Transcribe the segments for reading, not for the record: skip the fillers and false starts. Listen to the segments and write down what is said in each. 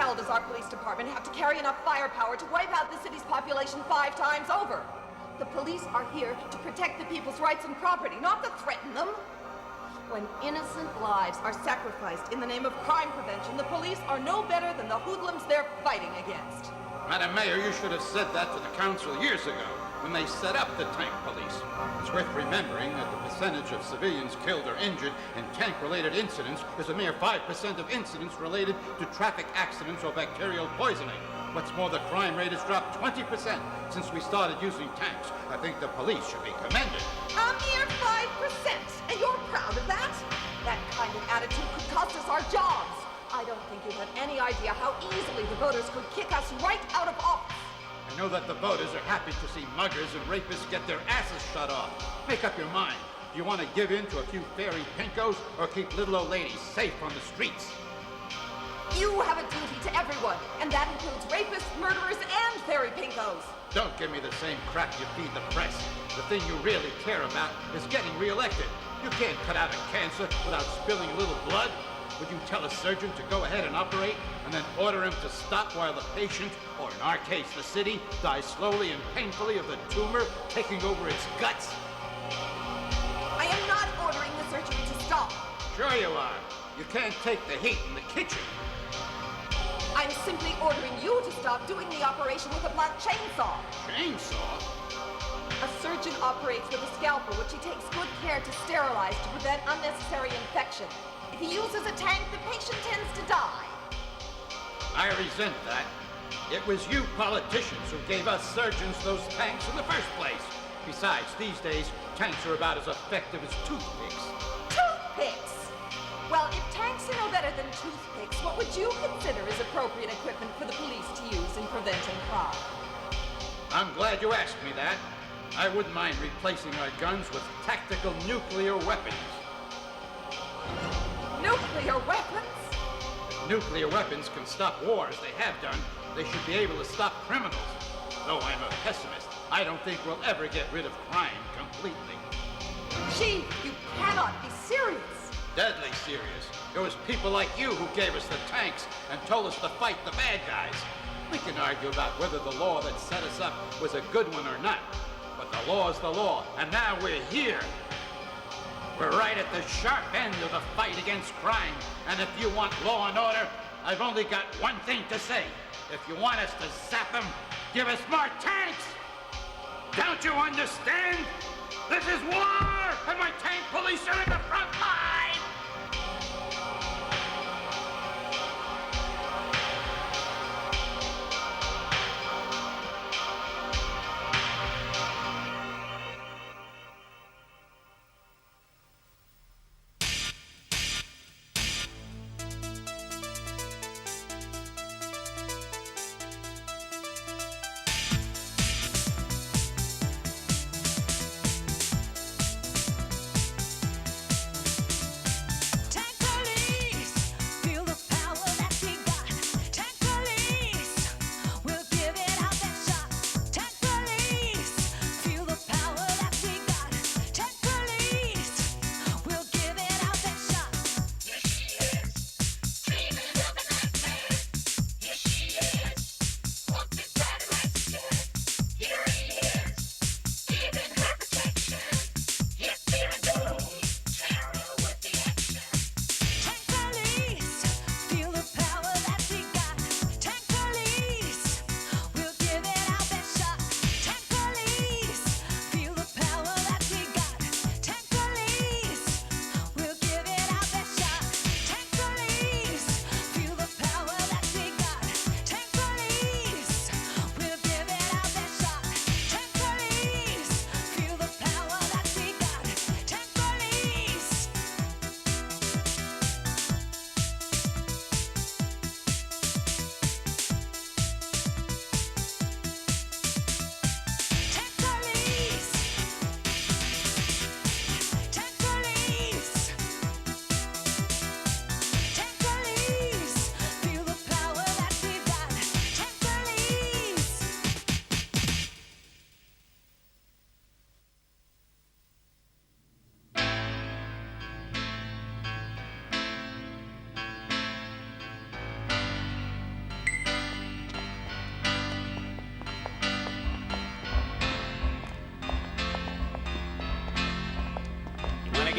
hell does our police department have to carry enough firepower to wipe out the city's population 5 times over? The police are here to protect the people's rights and property, not to threaten them. When innocent lives are sacrificed in the name of crime prevention, the police are no better than the hoodlums they're fighting against. Madam Mayor, you should have said that to the council years ago, when they set up the tank police. It's worth remembering that the percentage of civilians killed or injured in tank-related incidents is a mere 5% of incidents related to traffic accidents or bacterial poisoning. What's more, the crime rate has dropped 20% since we started using tanks. I think the police should be commended. A mere 5%, and you're proud of that? That kind of attitude could cost us our jobs. I don't think you have any idea how easily the voters could kick us right out of office. I know that the voters are happy to see muggers and rapists get their asses shut off. Make up your mind. Do you want to give in to a few fairy pinkos or keep little old ladies safe on the streets? You have a duty to everyone, and that includes rapists, murderers, and fairy pinkos. Don't give me the same crap you feed the press. The thing you really care about is getting reelected. You can't cut out a cancer without spilling a little blood. Would you tell a surgeon to go ahead and operate and then order him to stop while the patient, or in our case the city, dies slowly and painfully of the tumor taking over its guts? I am not ordering the surgery to stop. Sure you are. You can't take the heat in the kitchen. I'm simply ordering you to stop doing the operation with a blunt chainsaw. Chainsaw? A surgeon operates with a scalpel, which he takes good care to sterilize to prevent unnecessary infection. If he uses a tank, the patient tends to die. I resent that. It was you politicians who gave us surgeons those tanks in the first place. Besides, these days, tanks are about as effective as toothpicks. Toothpicks? Well, if tanks are no better than toothpicks, what would you consider is appropriate equipment for the police to use in preventing crime? I'm glad you asked me that. I wouldn't mind replacing our guns with tactical nuclear weapons. Nuclear weapons? If nuclear weapons can stop war as they have done, they should be able to stop criminals. Though I'm a pessimist, I don't think we'll ever get rid of crime completely. Chief, you cannot be serious. Deadly serious. It was people like you who gave us the tanks and told us to fight the bad guys. We can argue about whether the law that set us up was a good one or not. But the law is the law, and now we're here. We're right at the sharp end of the fight against crime. And if you want law and order, I've only got one thing to say. If you want us to zap them, give us more tanks! Don't you understand? This is war, and my tank police are in the front line!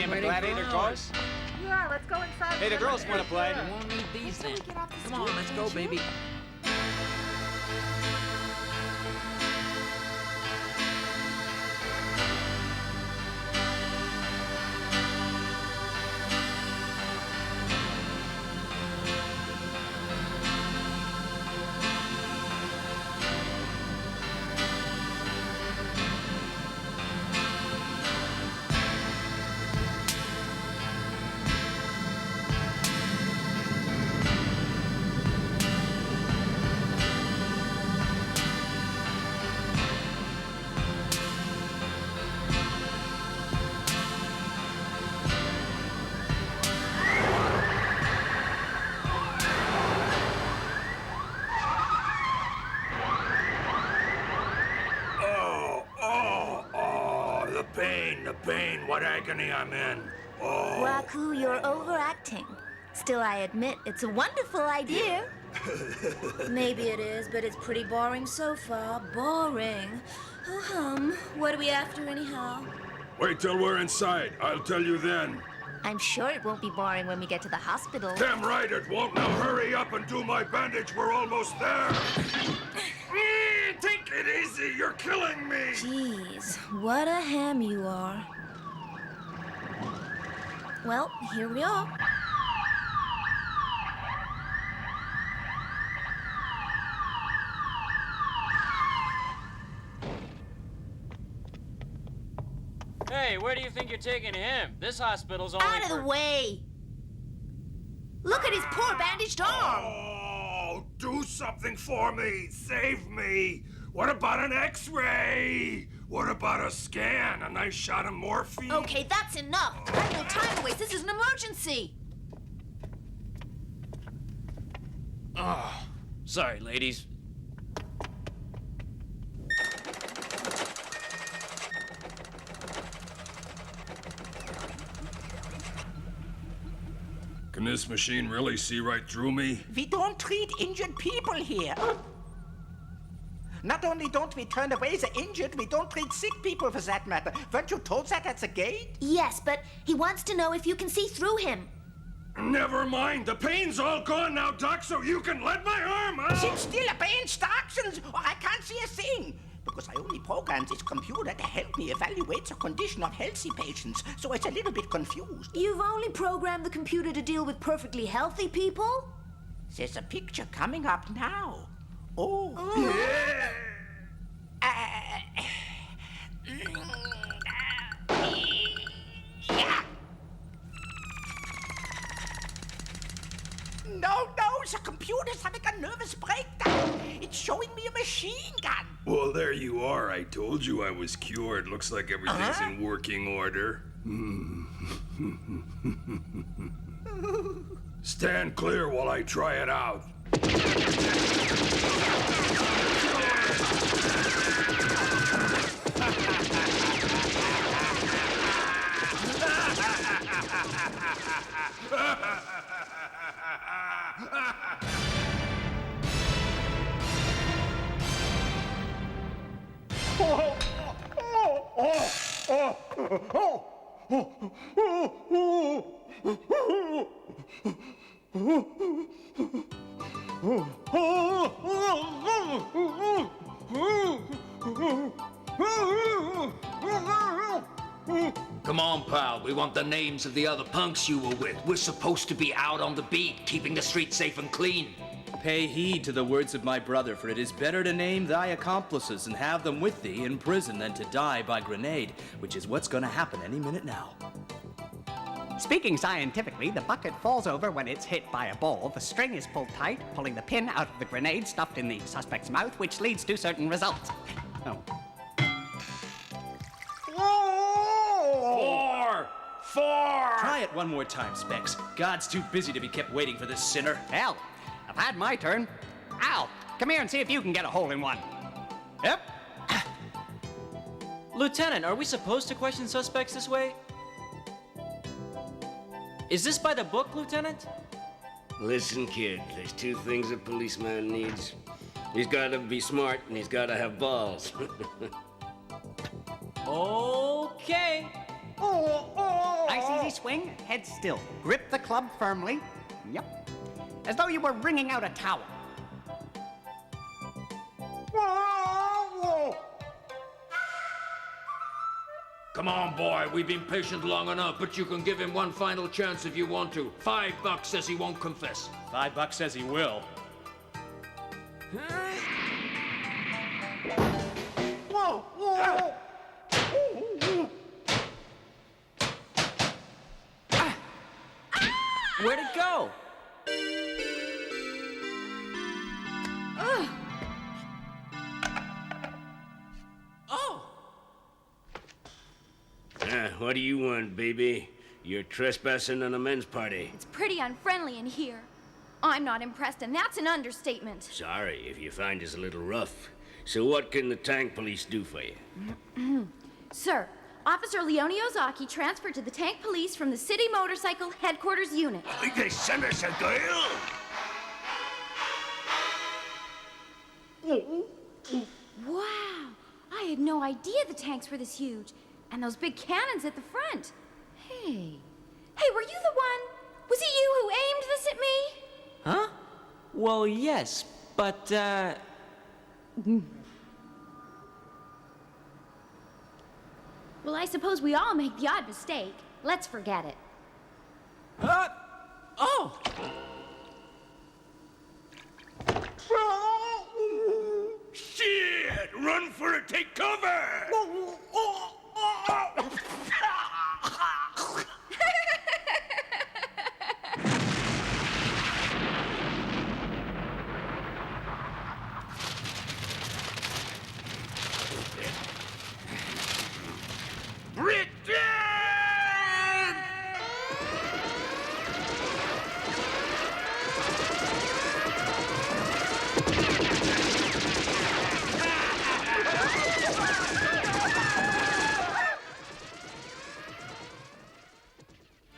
game of gladiator cars? Yeah, let's go inside. Hey, the girls want to play. You won't need these then. Wait till we get off the Come on, street, let's go, can't you? baby. The pain, what agony I'm in. Oh. Waku, you're overacting. Still, I admit, it's a wonderful idea. Maybe it is, but it's pretty boring so far. Boring. What are we after anyhow? Wait till we're inside. I'll tell you then. I'm sure it won't be boring when we get to the hospital. Damn right it won't. Now hurry up and do my bandage. We're almost there. Take it easy. You're killing me. Jeez, what a ham you are. Well, here we are. Hey, where do you think you're taking him? This hospital's only Out of the way! Look at his poor bandaged arm! Oh, do something for me. Save me. What about an X-ray? What about a scan? A nice shot of morphine? Okay, that's enough. I have no time to waste. This is an emergency. Oh, sorry, ladies. Can this machine really see right through me? We don't treat injured people here. Not only don't we turn away the injured, we don't treat sick people for that matter. Weren't you told that at the gate? Yes, but he wants to know if you can see through him. Never mind. The pain's all gone now, Doc, so you can let my arm out. Sit still, obey instructions, or I can't see a thing. Because I only programmed this computer to help me evaluate the condition of healthy patients, so it's a little bit confused. You've only programmed the computer to deal with perfectly healthy people? There's a picture coming up now. Oh. Yeah. Yeah. No, the computer's having a nervous breakdown. It's showing me a machine gun. Well, there you are. I told you I was cured. Looks like everything's in working order. Stand clear while I try it out. Come on, pal. We want the names of the other punks you were with. We're supposed to be out on the beat, keeping the streets safe and clean. Pay heed to the words of my brother, for it is better to name thy accomplices and have them with thee in prison than to die by grenade, which is what's gonna happen any minute now. Speaking scientifically, the bucket falls over when it's hit by a ball. The string is pulled tight, pulling the pin out of the grenade stuffed in the suspect's mouth, which leads to certain results. Oh. Four! Try it one more time, Specs. God's too busy to be kept waiting for this sinner. Hell, I've had my turn. Al, come here and see if you can get a hole in one. Yep. Lieutenant, are we supposed to question suspects this way? Is this by the book, Lieutenant? Listen, kid, there's two things a policeman needs. He's gotta be smart and he's gotta have balls. Okay. I see swing, head still. Grip the club firmly. Yep. As though you were wringing out a towel. Come on, boy. We've been patient long enough, but you can give him one final chance if you want to. $5 says he won't confess. $5 says he will. Whoa! Whoa! Where'd it go? What do you want, baby? You're trespassing on a men's party. It's pretty unfriendly in here. I'm not impressed, and that's an understatement. Sorry if you find us a little rough. So what can the tank police do for you? Sir, Officer Leone Ozaki transferred to the tank police from the City Motorcycle Headquarters Unit. They sent us a girl? Wow! I had no idea the tanks were this huge. And those big cannons at the front. Hey, were you the one? Was it you who aimed this at me? Huh? Well, yes, but, Well, I suppose we all make the odd mistake. Let's forget it. Oh! Shit! Run for it! Take cover!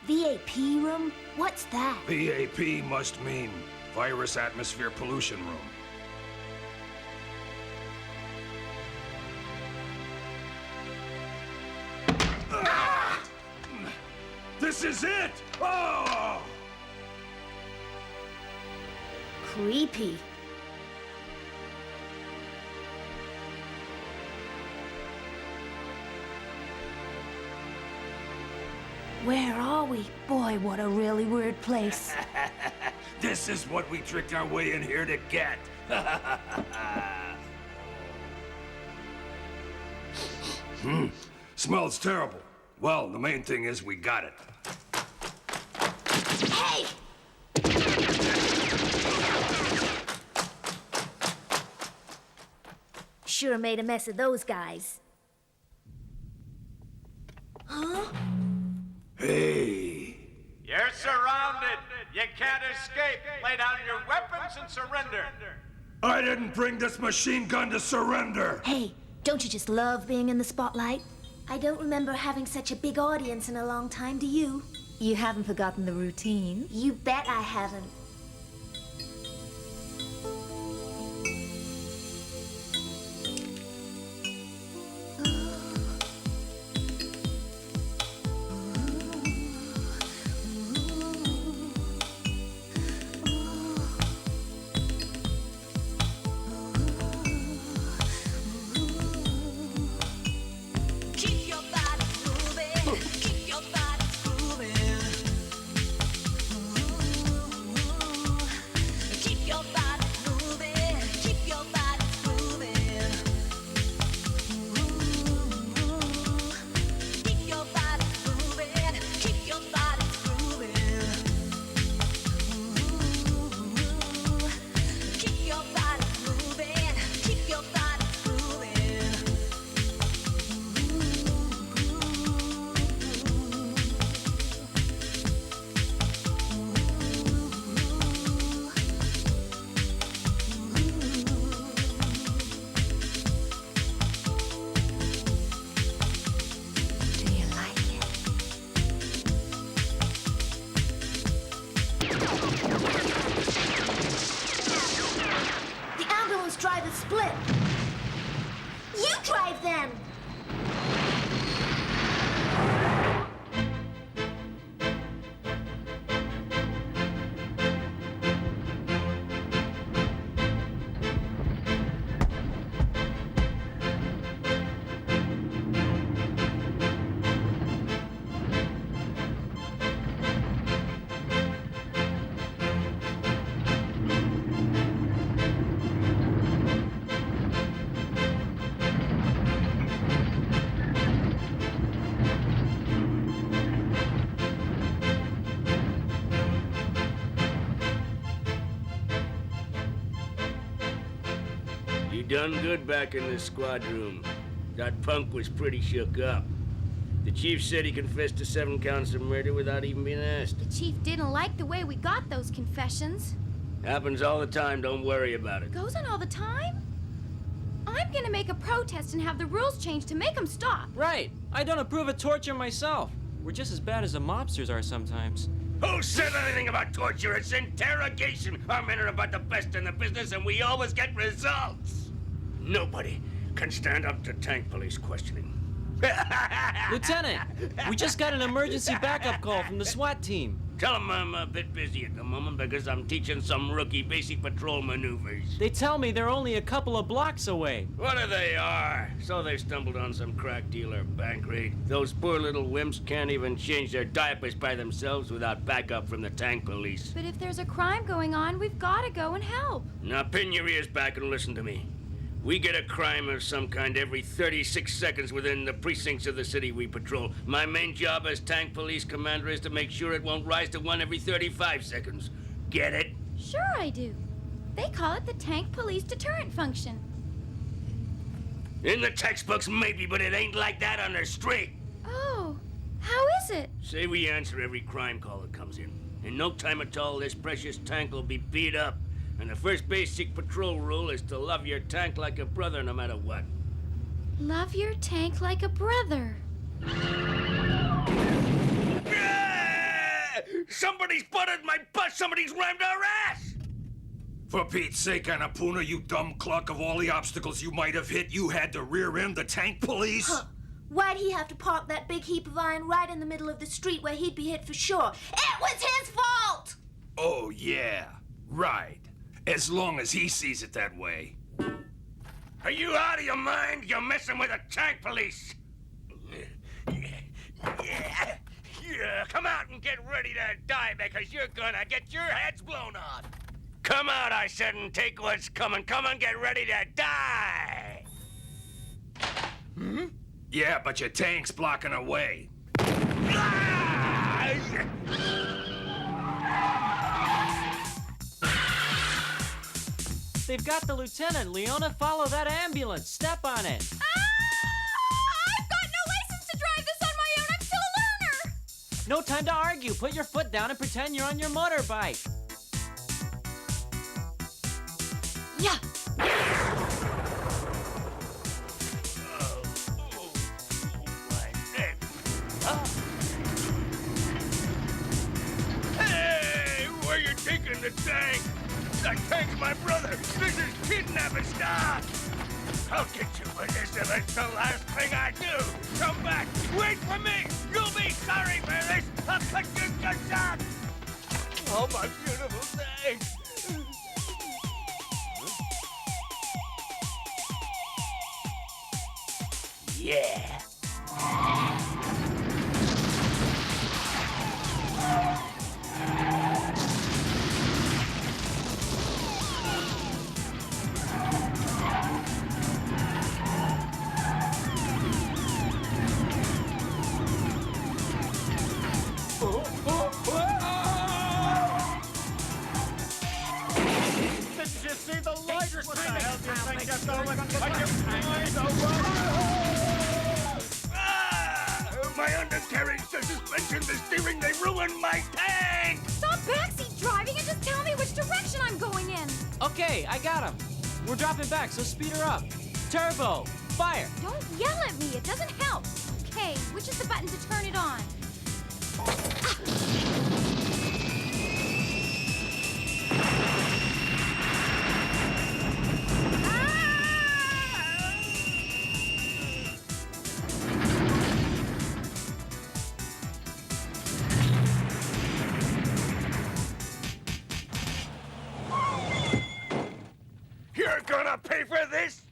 VAP room? What's that? VAP must mean Virus Atmosphere Pollution Room. Ah! This is it! Oh! Creepy. Where are we? Boy, what a really weird place. This is what we tricked our way in here to get. Smells terrible. Well, the main thing is we got it. Hey! Sure made a mess of those guys. Huh? Hey. You're surrounded. You can't escape. Lay down your weapons and surrender. I didn't bring this machine gun to surrender. Hey, don't you just love being in the spotlight? I don't remember having such a big audience in a long time, do you? You haven't forgotten the routine? You bet I haven't. You done good back in the squad room. That punk was pretty shook up. The chief said he confessed to 7 counts of murder without even being asked. The chief didn't like the way we got those confessions. Happens all the time, don't worry about it. Goes on all the time? I'm gonna make a protest and have the rules changed to make them stop. Right. I don't approve of torture myself. We're just as bad as the mobsters are sometimes. Who said anything about torture? It's interrogation. Our men are about the best in the business, and we always get results. Nobody can stand up to tank police questioning. Lieutenant, we just got an emergency backup call from the SWAT team. Tell them I'm a bit busy at the moment because I'm teaching some rookie basic patrol maneuvers. They tell me they're only a couple of blocks away. What they are? So they stumbled on some crack dealer bank raid. Those poor little wimps can't even change their diapers by themselves without backup from the tank police. But if there's a crime going on, we've gotta go and help. Now pin your ears back and listen to me. We get a crime of some kind every 36 seconds within the precincts of the city we patrol. My main job as tank police commander is to make sure it won't rise to 1 every 35 seconds. Get it? Sure I do. They call it the tank police deterrent function. In the textbooks, maybe, but it ain't like that on the street. Oh, how is it? Say we answer every crime call that comes in. In no time at all, this precious tank will be beat up. And the first basic patrol rule is to love your tank like a brother no matter what. Love your tank like a brother. Somebody's butted my butt! Somebody's rammed our ass! For Pete's sake, Annapurna, you dumb cluck, of all the obstacles you might have hit, you had to rear end the tank police? Huh. Why'd he have to park that big heap of iron right in the middle of the street where he'd be hit for sure? It was his fault! Oh, yeah. Right. As long as he sees it that way. Are you out of your mind? You're messing with the tank police. Yeah. Come out and get ready to die because you're gonna get your heads blown off. Come out, I said, and take what's coming. Come on, get ready to die. Hmm? Yeah, but your tank's blocking a way. They've got the lieutenant. Leona, follow that ambulance. Step on it. I've got no license to drive this on my own. I'm still a learner. No time to argue. Put your foot down and pretend you're on your motorbike. Yeah. Hey, where you taking the tank? That tank's my brother. This is kidnapping. Stop! I'll get you for this if it's the last thing I do. Come back. Wait for me. You'll be sorry for this. I'll cut your guts out. Oh, my beautiful tank. Yeah. My undercarriage, the suspension, the steering, they ruined my tank! Stop backseat driving and just tell me which direction I'm going in. Okay, I got him. We're dropping back, so speed her up. Turbo, fire. Don't yell at me. It doesn't help. Okay, which is the button to turn it on? You're gonna pay for this?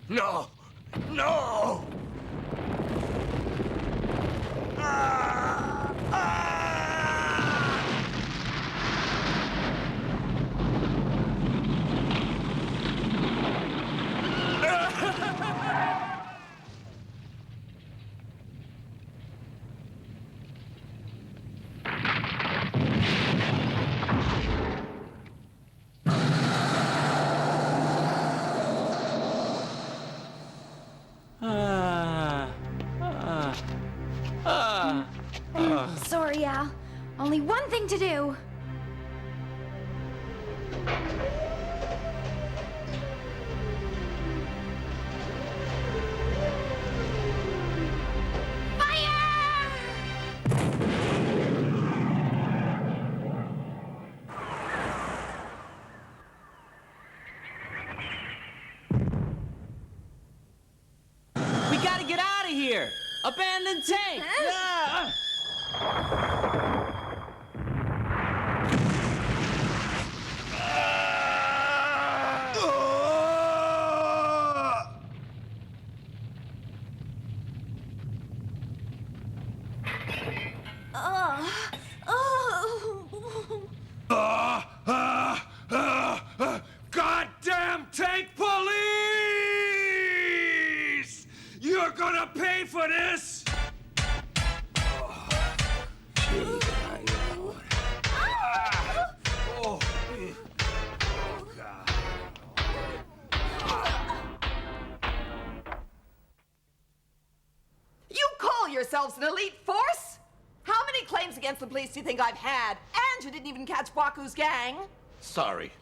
No! No! Ah! Ah! Sorry, Al. Only one thing to do. We gotta get out of here! Abandoned tank! Yeah! Goddamn tank police! You're gonna pay for this! You call yourselves an elite force? How many claims against the police do you think I've had? And you didn't even catch Baku's gang. Sorry.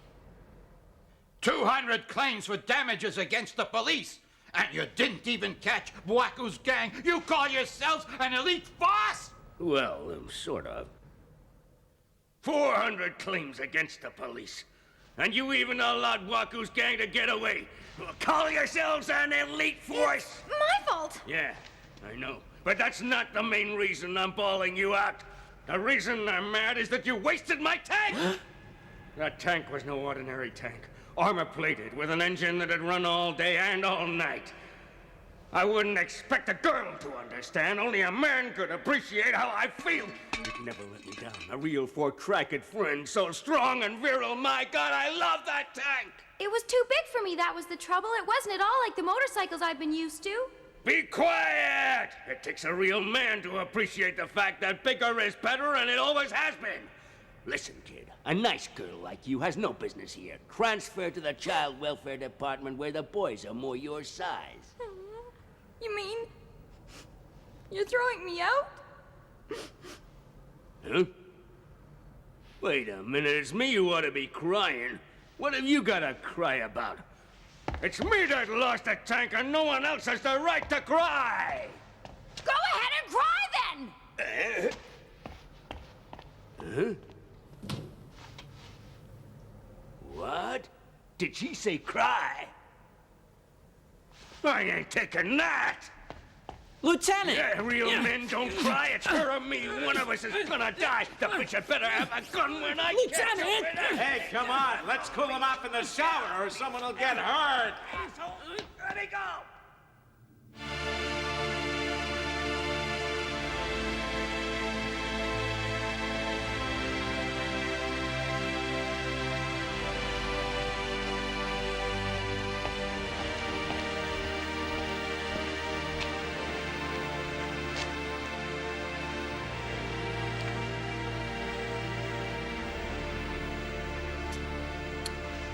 200 claims for damages against the police, and you didn't even catch Bwaku's gang. You call yourselves an elite force? Well, sort of. 400 claims against the police. And you even allowed Waku's gang to get away. Call yourselves an elite force? My fault! Yeah, I know. But that's not the main reason I'm bawling you out. The reason I'm mad is that you wasted my tank! That tank was no ordinary tank. Armor-plated, with an engine that'd run all day and all night. I wouldn't expect a girl to understand. Only a man could appreciate how I feel. It never let me down. A real four-tracked friend, so strong and virile. My God, I love that tank! It was too big for me, that was the trouble. It wasn't at all like the motorcycles I've been used to. Be quiet! It takes a real man to appreciate the fact that bigger is better, and it always has been. Listen, kid, a nice girl like you has no business here. Transfer to the Child Welfare Department where the boys are more your size. You mean you're throwing me out? Huh? Wait a minute, it's me who ought to be crying. What have you got to cry about? It's me that lost the tank, and no one else has the right to cry! Go ahead and cry then! Huh? What? Did she say cry? I ain't taking that! Lieutenant! Yeah, real men don't cry. It's her or me. One of us is gonna die. The bitch had better have a gun when I catch her with it. Hey, come on. Let's cool him off in the shower or someone will get hurt. Ready, go!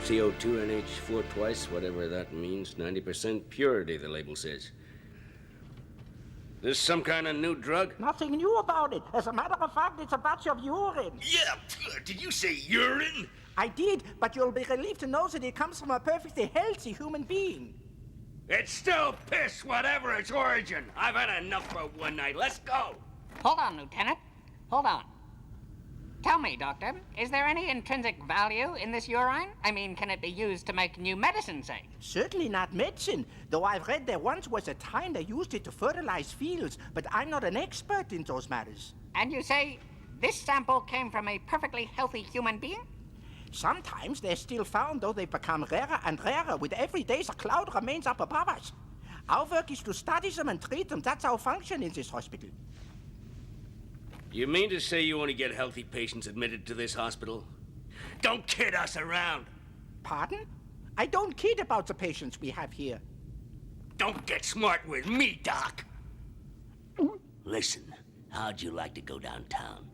CO2 NH4 twice, whatever that means. 90% purity, the label says. This some kind of new drug? Nothing new about it. As a matter of fact, it's a batch of urine. Yeah, did you say urine? I did, but you'll be relieved to know that it comes from a perfectly healthy human being. It's still piss, whatever its origin. I've had enough for one night. Let's go. Hold on, Lieutenant. Hold on. Tell me, Doctor, is there any intrinsic value in this urine? I mean, can it be used to make new medicine, say? Certainly not medicine, though I've read there once was a time they used it to fertilize fields, but I'm not an expert in those matters. And you say this sample came from a perfectly healthy human being? Sometimes they're still found, though they've become rarer and rarer. With every day, the cloud remains up above us. Our work is to study them and treat them. That's our function in this hospital. You mean to say you only get healthy patients admitted to this hospital? Don't kid us around. Pardon? I don't kid about the patients we have here. Don't get smart with me, Doc. Listen, how'd you like to go downtown?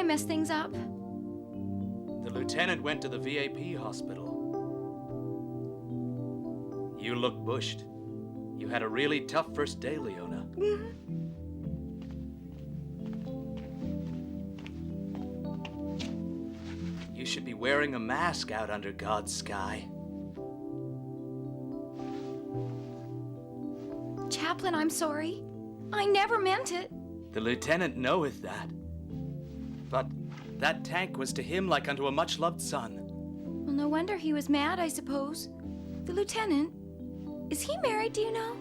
messed things up? The lieutenant went to the VAP hospital. You look bushed. You had a really tough first day, Leona. You should be wearing a mask out under God's sky. Chaplain, I'm sorry. I never meant it. The lieutenant knoweth that. But that tank was to him like unto a much-loved son. Well, no wonder he was mad, I suppose. The lieutenant, is he married, do you know?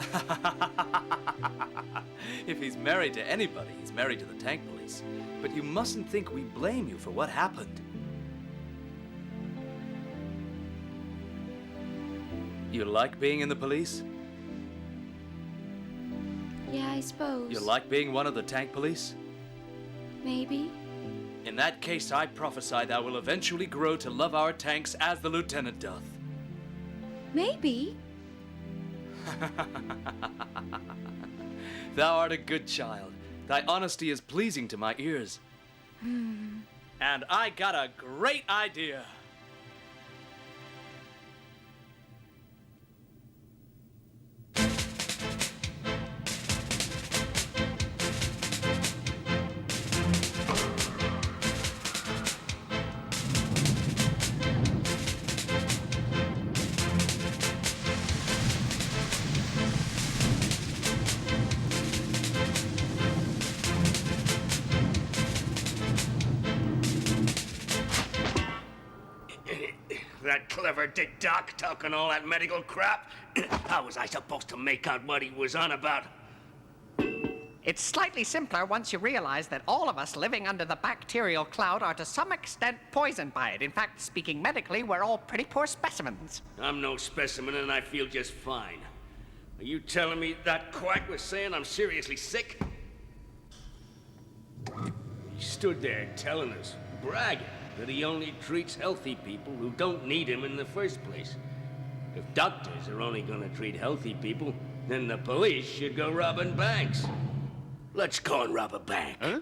If he's married to anybody, he's married to the tank police. But you mustn't think we blame you for what happened. You like being in the police? Yeah, I suppose. You like being one of the tank police? Maybe. In that case, I prophesy thou will eventually grow to love our tanks as the lieutenant doth. Maybe. Thou art a good child. Thy honesty is pleasing to my ears. And I got a great idea. That clever Dick Doc talking all that medical crap? How was I supposed to make out what he was on about? It's slightly simpler once you realize that all of us living under the bacterial cloud are to some extent poisoned by it. In fact, speaking medically, we're all pretty poor specimens. I'm no specimen and I feel just fine. Are you telling me that quack was saying I'm seriously sick? He stood there telling us, bragging, that he only treats healthy people who don't need him in the first place. If doctors are only gonna treat healthy people, then the police should go robbing banks. Let's go and rob a bank. Huh?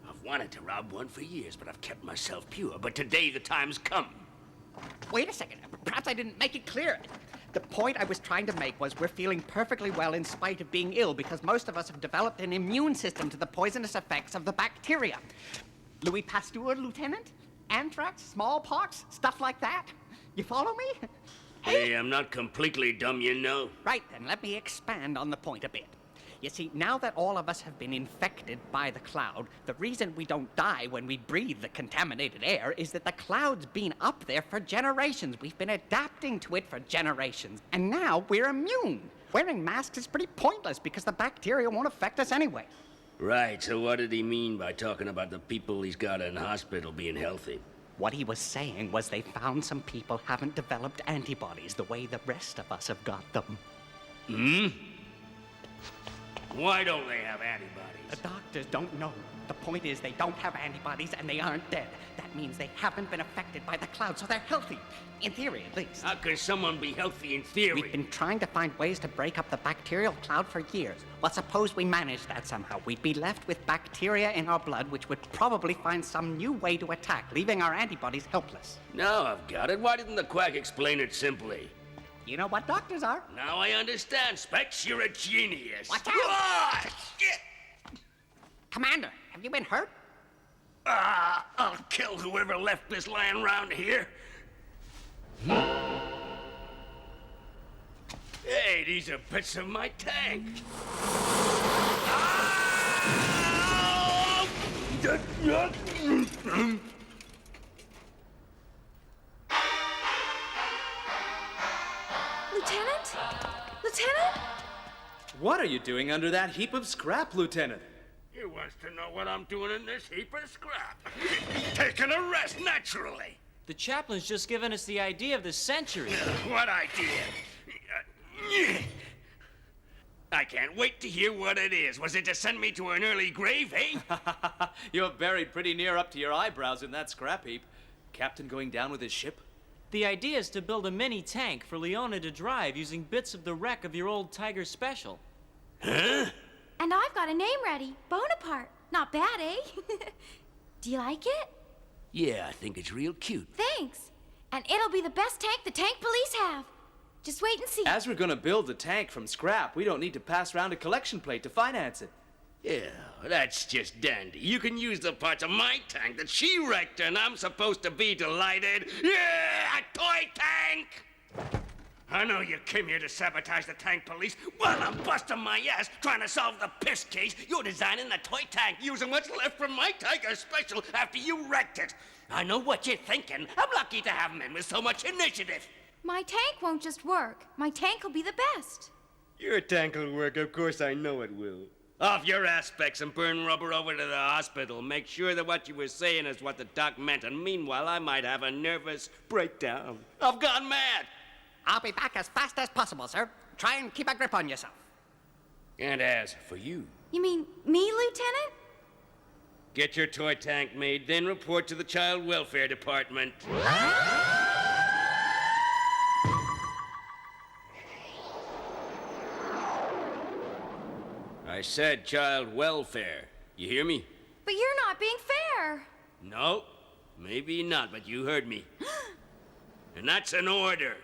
I've wanted to rob one for years, but I've kept myself pure. But today the time's come. Wait a second. Perhaps I didn't make it clear. The point I was trying to make was we're feeling perfectly well in spite of being ill because most of us have developed an immune system to the poisonous effects of the bacteria. Louis Pasteur, Lieutenant? Anthrax, smallpox, stuff like that. You follow me? Hey, I'm not completely dumb, you know. Right, then let me expand on the point a bit. You see, now that all of us have been infected by the cloud, the reason we don't die when we breathe the contaminated air is that the cloud's been up there for generations. We've been adapting to it for generations, and now we're immune. Wearing masks is pretty pointless because the bacteria won't affect us anyway. Right, so what did he mean by talking about the people he's got in hospital being healthy? What he was saying was they found some people haven't developed antibodies the way the rest of us have got them. Hmm? Why don't they have antibodies? The doctors don't know. The point is they don't have antibodies and they aren't dead. That means they haven't been affected by the cloud, so they're healthy. In theory, at least. How can someone be healthy in theory? We've been trying to find ways to break up the bacterial cloud for years. Well, suppose we managed that somehow. We'd be left with bacteria in our blood, which would probably find some new way to attack, leaving our antibodies helpless. Now I've got it. Why didn't the quack explain it simply? You know what doctors are. Now I understand, Specs. You're a genius. Watch out! Ah, shit! Commander, have you been hurt? I'll kill whoever left this lying around here. Hey, these are bits of my tank. Lieutenant? Lieutenant? What are you doing under that heap of scrap, Lieutenant? He wants to know what I'm doing in this heap of scrap. Taking a rest, naturally. The chaplain's just given us the idea of the century. What idea? I can't wait to hear what it is. Was it to send me to an early grave, eh? You're buried pretty near up to your eyebrows in that scrap heap. Captain going down with his ship? The idea is to build a mini tank for Leona to drive using bits of the wreck of your old Tiger Special. Huh? And I've got a name ready. Bonaparte. Not bad, eh? Do you like it? Yeah, I think it's real cute. Thanks. And it'll be the best tank the tank police have. Just wait and see. As we're gonna build the tank from scrap, we don't need to pass around a collection plate to finance it. Yeah, that's just dandy. You can use the parts of my tank that she wrecked, and I'm supposed to be delighted. Yeah, a toy tank! I know you came here to sabotage the tank police. Well, I'm busting my ass trying to solve the piss case. You're designing the toy tank using what's left from my Tiger Special after you wrecked it. I know what you're thinking. I'm lucky to have men with so much initiative. My tank won't just work. My tank will be the best. Your tank will work, of course I know it will. Off your aspects and burn rubber over to the hospital. Make sure that what you were saying is what the doc meant, and meanwhile I might have a nervous breakdown. I've gone mad. I'll be back as fast as possible, sir. Try and keep a grip on yourself. And as for you, You mean me, Lieutenant? get your toy tank made, then report to the Child Welfare Department. I said child welfare. You hear me? But you're not being fair. No, maybe not, but you heard me. And that's an order.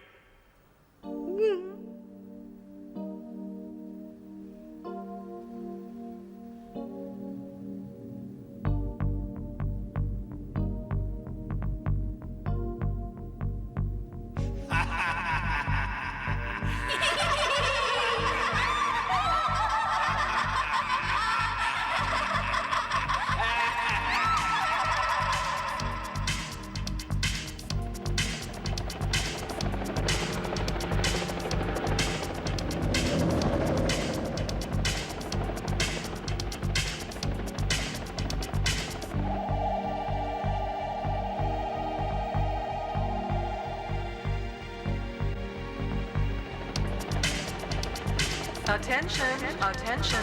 Attention, attention.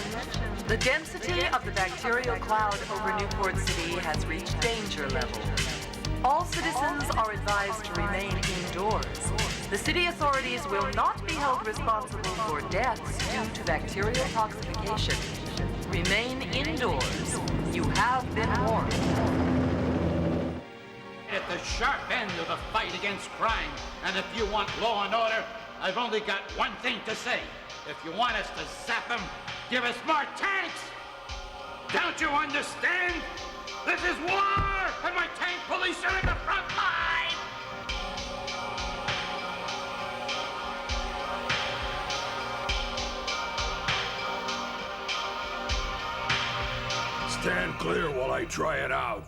The density of the bacterial cloud over Newport City has reached danger level. All citizens are advised to remain indoors. The city authorities will not be held responsible for deaths due to bacterial toxification. Remain indoors. You have been warned. At the sharp end of the fight against crime, and if you want law and order, I've only got one thing to say. If you want us to zap them, give us more tanks! Don't you understand? This is war, and my tank police are in the front line! Stand clear while I try it out.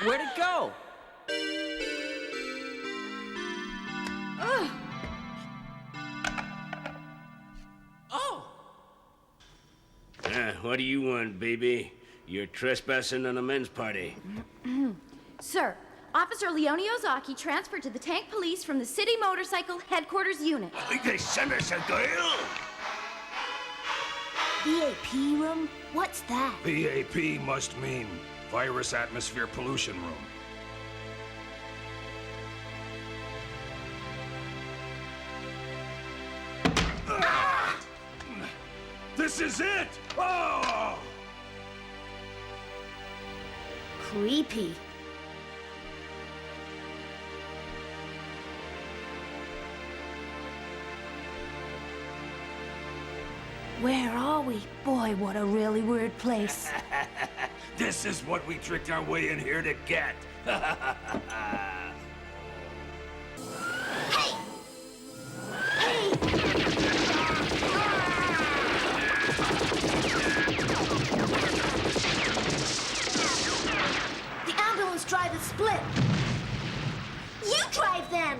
Where'd it go? What do you want, baby? You're trespassing on a men's party. Sir, Officer Leone Ozaki transferred to the tank police from the city motorcycle headquarters unit. They sent us a girl? VAP room? What's that? VAP must mean Virus Atmosphere Pollution Room. Ah! This is it! Oh! Creepy. Where are we? Boy, what a really weird place. This is what we tricked our way in here to get. The ambulance driver split. You drive them!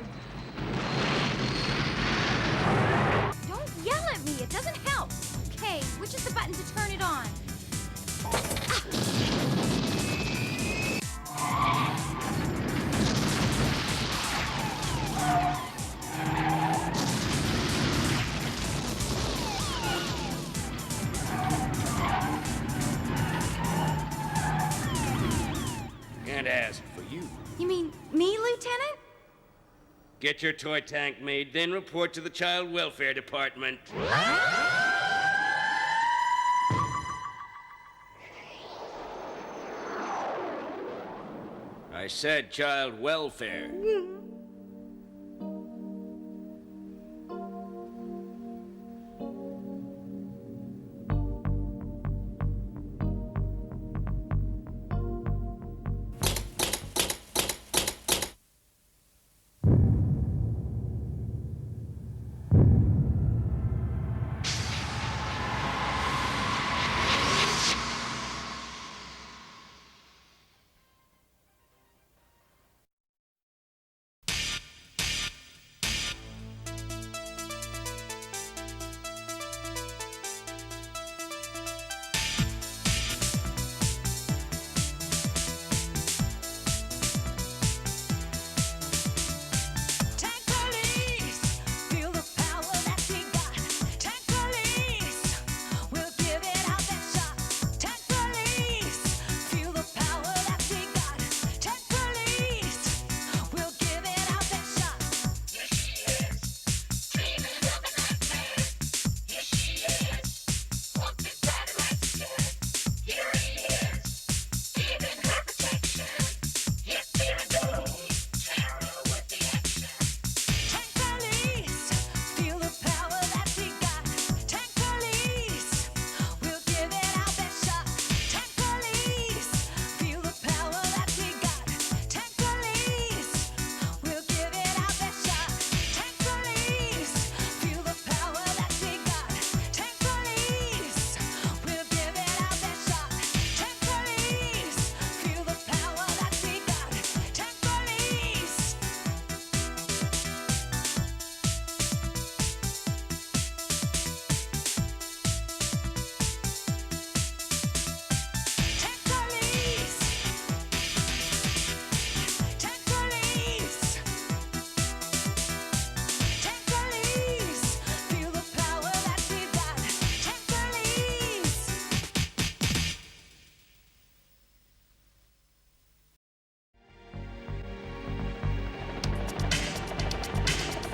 can't ask for you. You mean me, Lieutenant? Get your toy tank made, then report to the Child Welfare Department. I said child welfare.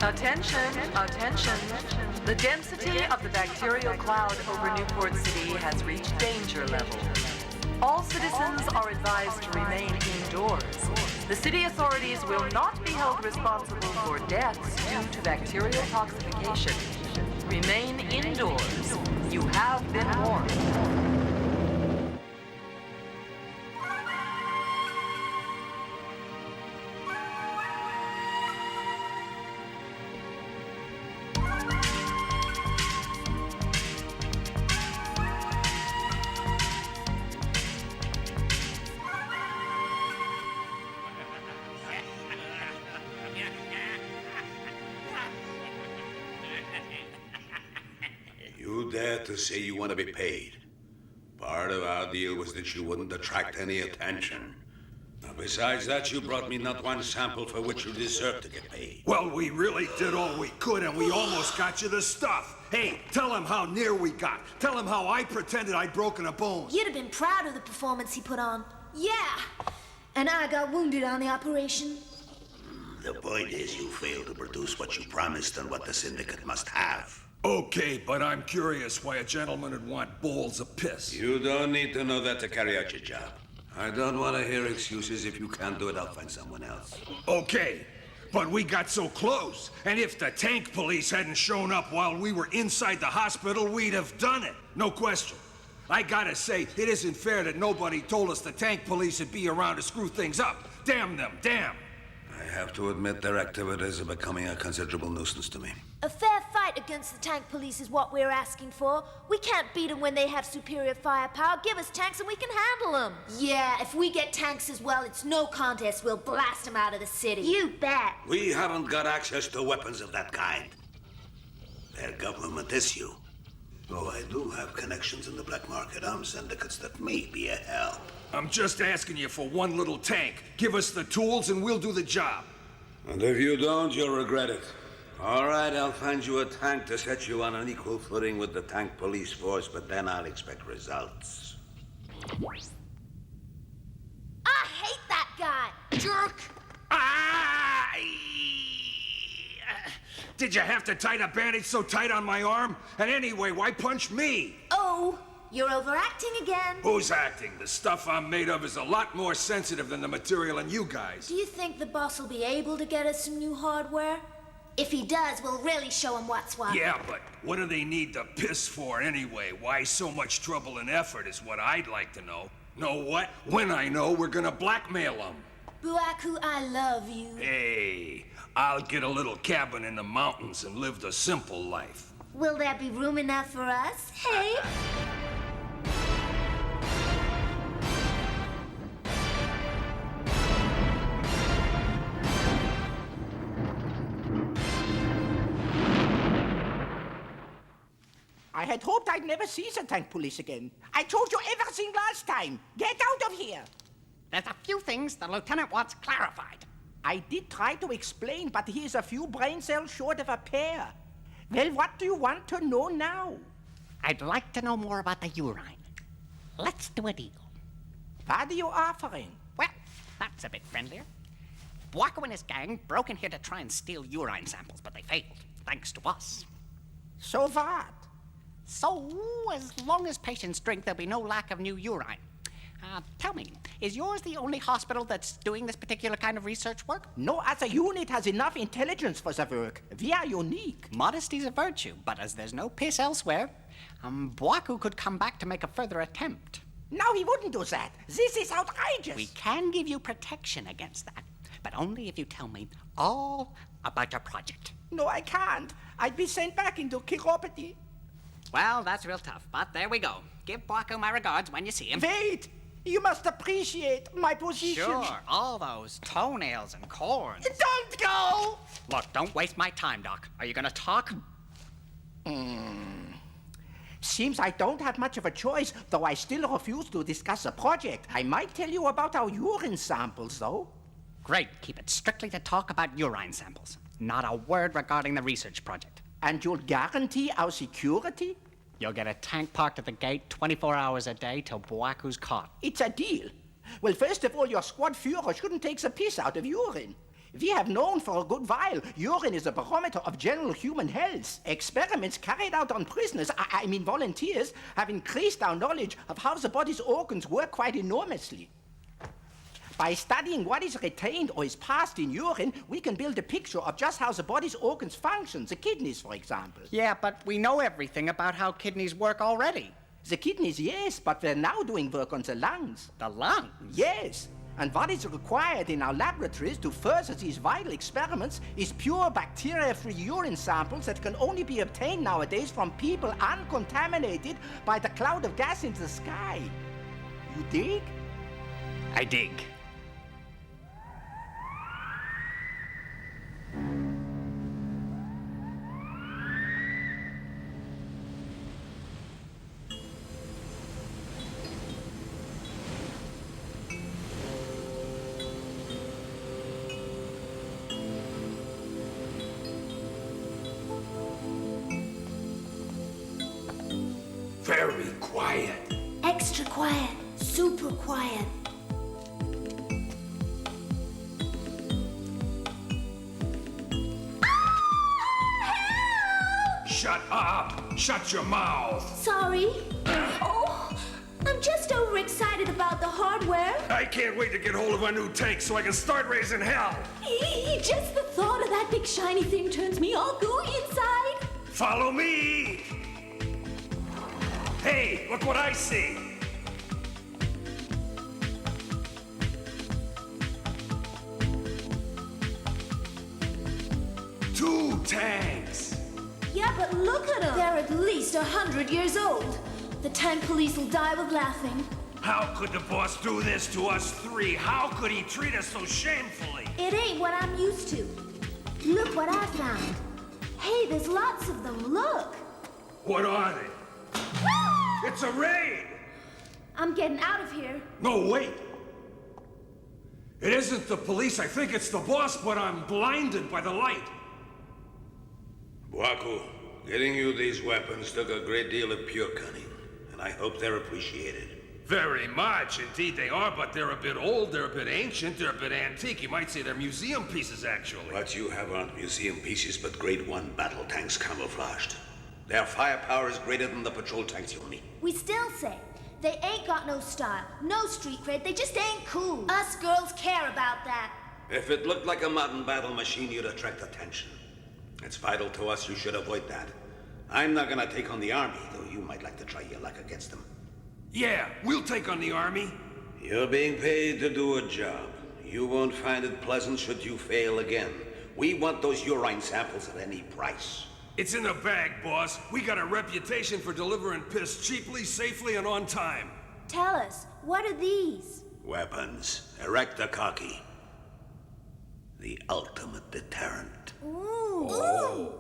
Attention, attention. The density of the bacterial cloud over Newport City has reached danger level. All citizens are advised to remain indoors. The city authorities will not be held responsible for deaths due to bacterial toxification. Remain indoors. You have been warned. You dare to say you want to be paid? Part of our deal was that you wouldn't attract any attention. Now, besides that, you brought me not one sample for which you deserve to get paid. Well, we really did all we could, and we almost got you the stuff. Hey, tell him how near we got. Tell him how I pretended I'd broken a bone. You'd have been proud of the performance he put on. Yeah. And I got wounded on the operation. The point is you failed to produce what you promised and what the syndicate must have. Okay, but I'm curious why a gentleman would want bowls of piss. You don't need to know that to carry out your job. I don't want to hear excuses. If you can't do it, I'll find someone else. Okay, but we got so close. And if the tank police hadn't shown up while we were inside the hospital, we'd have done it. No question. I gotta say, it isn't fair that nobody told us the tank police would be around to screw things up. Damn them, damn. I have to admit their activities are becoming a considerable nuisance to me. A fair fight against the tank police is what we're asking for. We can't beat them when they have superior firepower. Give us tanks and we can handle them. Yeah, if we get tanks as well, it's no contest. We'll blast them out of the city. You bet. We haven't got access to weapons of that kind. They're government issue. Though I do have connections in the black market arms syndicates that may be a help. I'm just asking you for one little tank. Give us the tools and we'll do the job. And if you don't, you'll regret it. All right, I'll find you a tank to set you on an equal footing with the tank police force, but then I'll expect results. I hate that guy. Did you have to tie the bandage so tight on my arm? And anyway, why punch me? Oh, you're overacting again. Who's acting? The stuff I'm made of is a lot more sensitive than the material in you guys. Do you think the boss will be able to get us some new hardware? If he does, we'll really show him what's what. Yeah, but what do they need the piss for anyway? Why so much trouble and effort is what I'd like to know. Know what? When I know, we're gonna blackmail them. Buaku, I love you. Hey, I'll get a little cabin in the mountains and live the simple life. Will there be room enough for us? Hey? I had hoped I'd never see the tank police again. I told you everything last time. Get out of here. There's a few things the lieutenant wants clarified. I did try to explain, but he is a few brain cells short of a pair. Well, what do you want to know now? I'd like to know more about the urine. Let's do a deal. What are you offering? Well, that's a bit friendlier. Buaku and his gang broke in here to try and steal urine samples, but they failed, thanks to us. So what? So, as long as patients drink, there'll be no lack of new urine. Tell me, is yours the only hospital that's doing this particular kind of research work? No other unit has enough intelligence for the work. We are unique. Modesty's a virtue, but as there's no piss elsewhere, Buaku could come back to make a further attempt. No, he wouldn't do that. This is outrageous. We can give you protection against that, but only if you tell me all about your project. No, I can't. I'd be sent back into chiropody. Well, that's real tough, but there we go. Give Buaku my regards when you see him. Wait! You must appreciate my position. Sure, all those toenails and corns. Don't go! Look, don't waste my time, Doc. Are you gonna talk? Seems I don't have much of a choice, though I still refuse to discuss the project. I might tell you about our urine samples, though. Great. Keep it strictly to talk about urine samples. Not a word regarding the research project. And you'll guarantee our security? You'll get a tank parked at the gate 24 hours a day till Buaku's caught. It's a deal. Well, first of all, your squad Führer shouldn't take the piss out of urine. We have known for a good while urine is a barometer of general human health. Experiments carried out on prisoners, I mean volunteers, have increased our knowledge of how the body's organs work quite enormously. By studying what is retained or is passed in urine, we can build a picture of just how the body's organs function, the kidneys, for example. Yeah, but we know everything about how kidneys work already. The kidneys, yes, but we're now doing work on the lungs. The lungs? Yes. And what is required in our laboratories to further these vital experiments is pure bacteria-free urine samples that can only be obtained nowadays from people uncontaminated by the cloud of gas in the sky. You dig? I dig. Very quiet. Extra quiet. Super quiet. Shut up! Shut your mouth! Sorry. Oh, I'm just overexcited about the hardware. I can't wait to get hold of a new tank so I can start raising hell! Just the thought of that big shiny thing turns me all gooey inside. Follow me! Hey, look what I see! Two tanks! Yeah, but look at them. They're at least 100 years old. The tank police will die with laughing. How could the boss do this to us three? How could he treat us so shamefully? It ain't what I'm used to. Look what I found. Hey, there's lots of them. Look. What are they? It's a raid! I'm getting out of here. No, wait. It isn't the police. I think it's the boss, but I'm blinded by the light. Buaku, getting you these weapons took a great deal of pure cunning, and I hope they're appreciated. Very much. Indeed they are, but they're a bit old, they're a bit ancient, they're a bit antique. You might say they're museum pieces, actually. What you have aren't museum pieces, but Grade 1 battle tanks camouflaged. Their firepower is greater than the patrol tanks you'll meet. We still say, they ain't got no style, no street cred, they just ain't cool. Us girls care about that. If it looked like a modern battle machine, you'd attract attention. It's vital to us you should avoid that. I'm not gonna take on the army, though you might like to try your luck against them. Yeah, we'll take on the army. You're being paid to do a job. You won't find it pleasant should you fail again. We want those urine samples at any price. It's in the bag, boss. We got a reputation for delivering piss cheaply, safely, and on time. Tell us, what are these? Weapons. Erectococci. The ultimate deterrent. Ooh. Oh.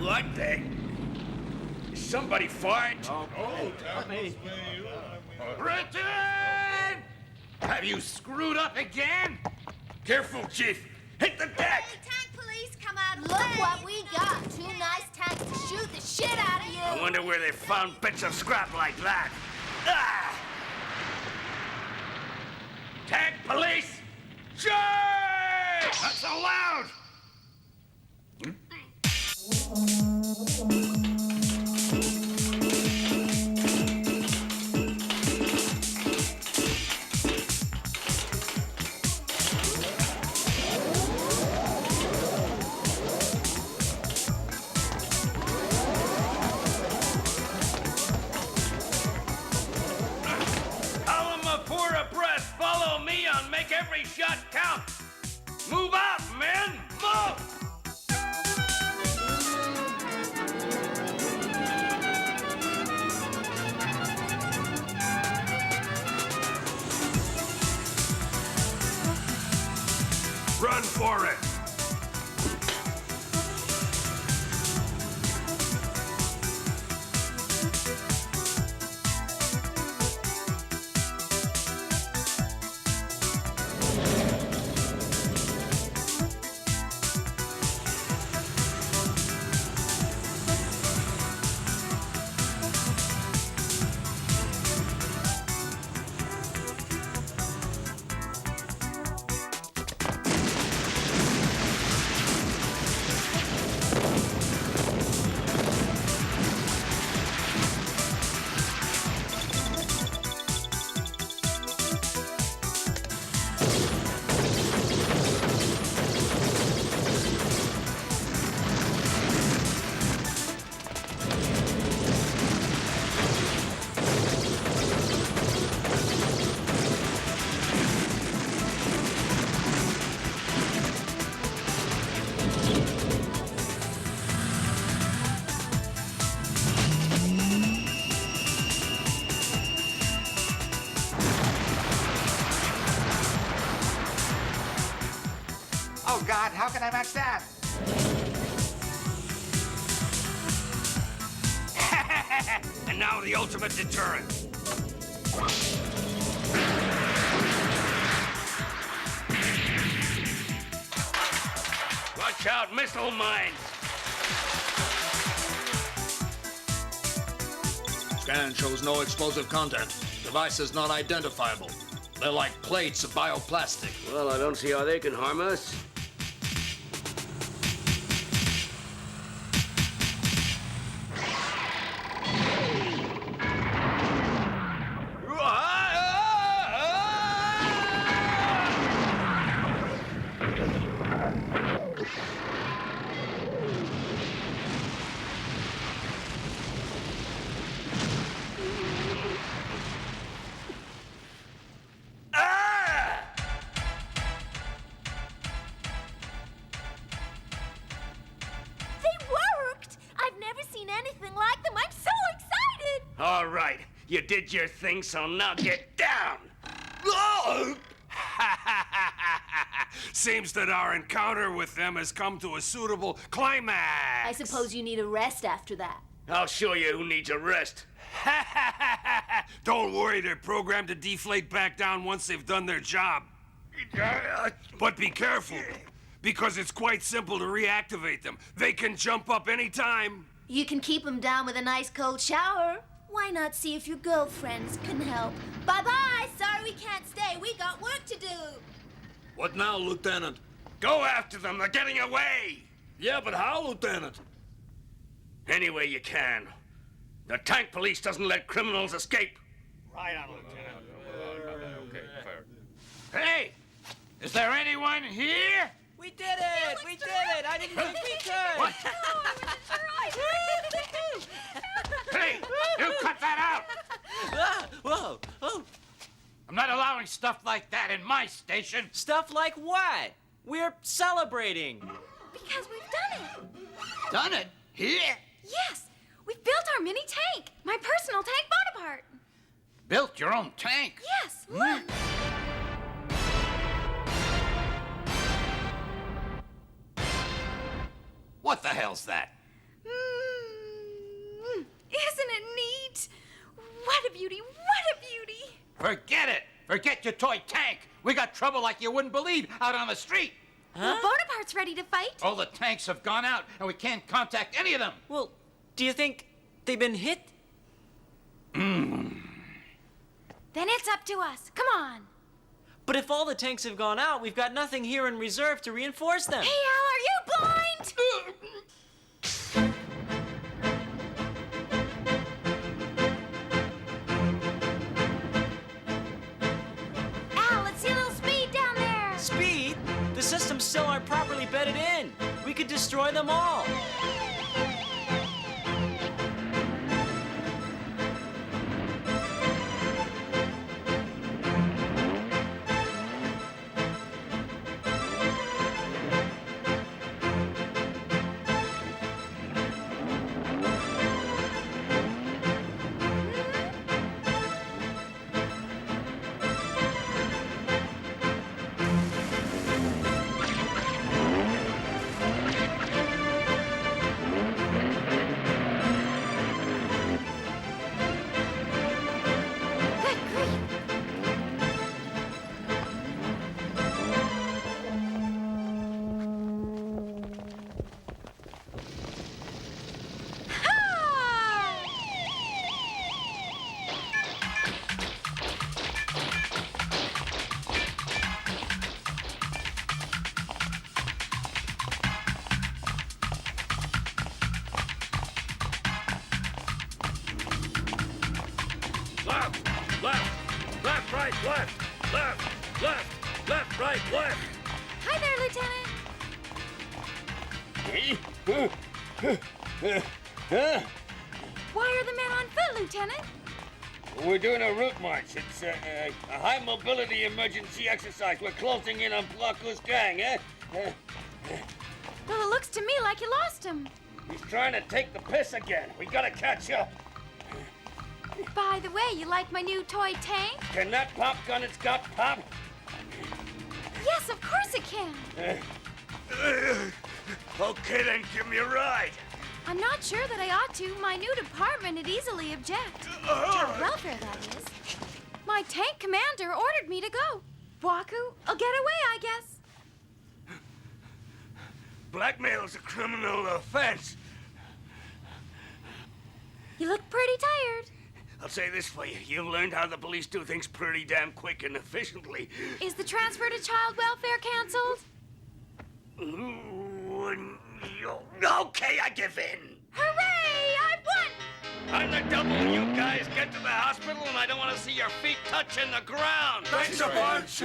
What the? Somebody fart? Me. Return! Have you screwed up again? Careful, Chief. Hit the deck! Tank police, come out. Look what we got. 2 nice tanks to shoot the shit out of you. I wonder where they found bits of scrap like that. Ah! Tank police! Charge! Not so loud! Follow me on make every shot count. Move out, men! Move! Run for it! Oh, God, how can I match that? And now the ultimate deterrent. Watch out, missile mines! Scan shows no explosive content. Device is not identifiable. They're like plates of bioplastic. Well, I don't see how they can harm us. All right, you did your thing, so now get down! Seems that our encounter with them has come to a suitable climax. I suppose you need a rest after that. I'll show you who needs a rest. Don't worry, they're programmed to deflate back down once they've done their job. But be careful, because it's quite simple to reactivate them. They can jump up anytime. You can keep them down with a nice cold shower. Why not see if your girlfriends can help? Bye-bye! Sorry we can't stay. We got work to do. What now, Lieutenant? Go after them, they're getting away! Yeah, but how, Lieutenant? Any way you can. The tank police doesn't let criminals escape. Right on, Lieutenant. Okay, fair. Hey! Is there anyone here? We did it! We did it! I didn't think we could! What? Hey! You cut that out! Whoa! Oh! I'm not allowing stuff like that in my station. Stuff like what? We're celebrating. Because we've done it. Done it? Here? Yes, we've built our mini tank. My personal tank Bonaparte. Built your own tank? Yes, look. What the hell's that? Isn't it neat? What a beauty, what a beauty. Forget it. Forget your toy tank. We got trouble like you wouldn't believe out on the street. Well, Bonaparte's ready to fight. All the tanks have gone out, and we can't contact any of them. Well, do you think they've been hit? Then it's up to us. Come on. But if all the tanks have gone out, we've got nothing here in reserve to reinforce them. Hey, Al, are you blind? Al, let's see a little speed down there. Speed? The systems still aren't properly bedded in. We could destroy them all. Left, right, left, left, right, left. Hi Lieutenant. Why are the men on foot, Lieutenant? We're doing a route march. It's a high mobility emergency exercise. We're closing in on Blocko's gang, eh? Well, it looks to me like you lost him. He's trying to take the piss again. We gotta catch up. By the way, you like my new toy tank? Can that pop gun it's got pop? Yes, of course it can. Okay, then give me a ride. I'm not sure that I ought to. My new department would easily object. Child welfare, that is. My tank commander ordered me to go. Waku, I'll get away, I guess. Blackmail's a criminal offense. You look pretty tired. I'll say this for you. You've learned how the police do things pretty damn quick and efficiently. Is the transfer to child welfare canceled? Okay, I give in. Hooray! I won! On the double, you guys get to the hospital, and I don't want to see your feet touching the ground. Thanks a bunch.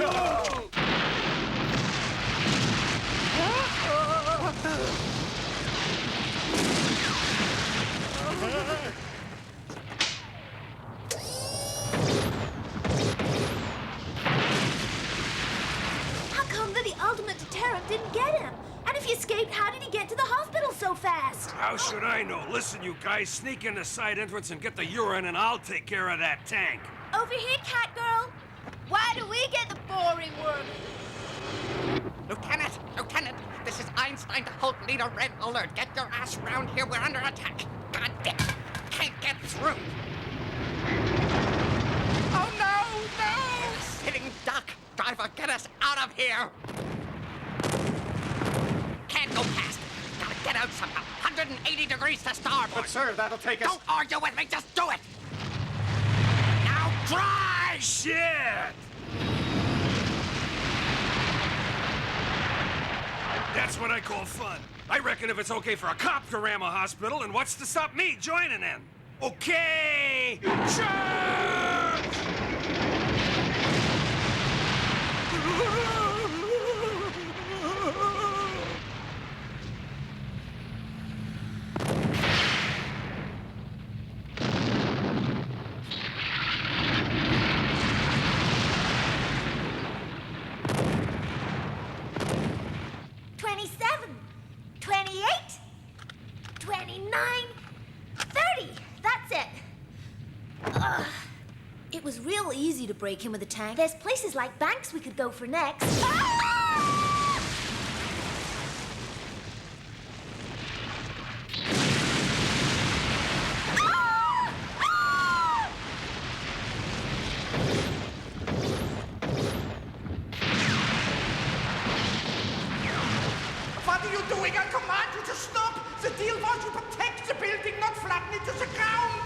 How come that the ultimate deterrent didn't get him? And if he escaped, how did he get to the hospital so fast? How should I know? Listen, you guys, sneak in the side entrance and get the urine, and I'll take care of that tank. Over here, cat girl. Why do we get the boring work? Lieutenant, this is Einstein to Hulk Leader Red Alert. Get your ass around here, we're under attack. God damn it, can't get through. Oh no! Sitting duck! Driver, get us out of here! Can't go past. Gotta get out somehow. 180 degrees to starboard. But sir, that'll take us... Don't argue with me, just do it! Now drive! Shit! That's what I call fun. I reckon if it's okay for a cop to ram a hospital, and what's to stop me joining in? Okay! Charge! It was real easy to break him with a tank. There's places like banks we could go for next. What are you doing? I command you to stop! The deal was to protect the building, not flatten it to the ground!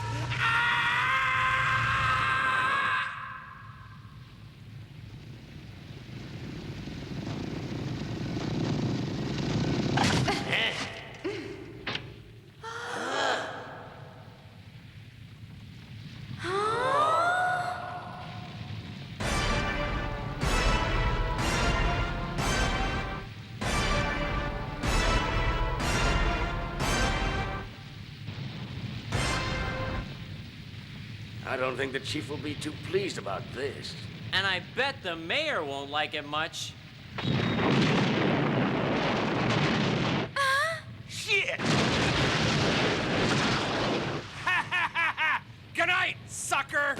I don't think the chief will be too pleased about this. And I bet the mayor won't like it much. Shit! Good night, sucker!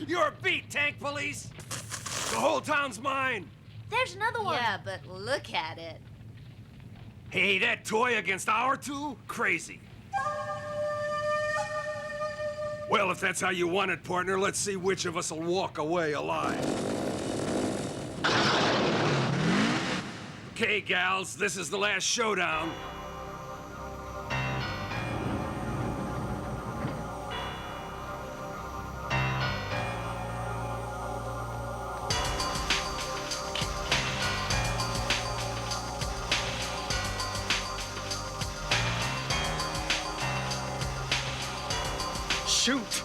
You're beat, tank police! The whole town's mine! There's another one. Yeah, but look at it. Hey, that toy against our two? Crazy. Well, if that's how you want it, partner, let's see which of us will walk away alive. Okay, gals, this is the last showdown. Shoot!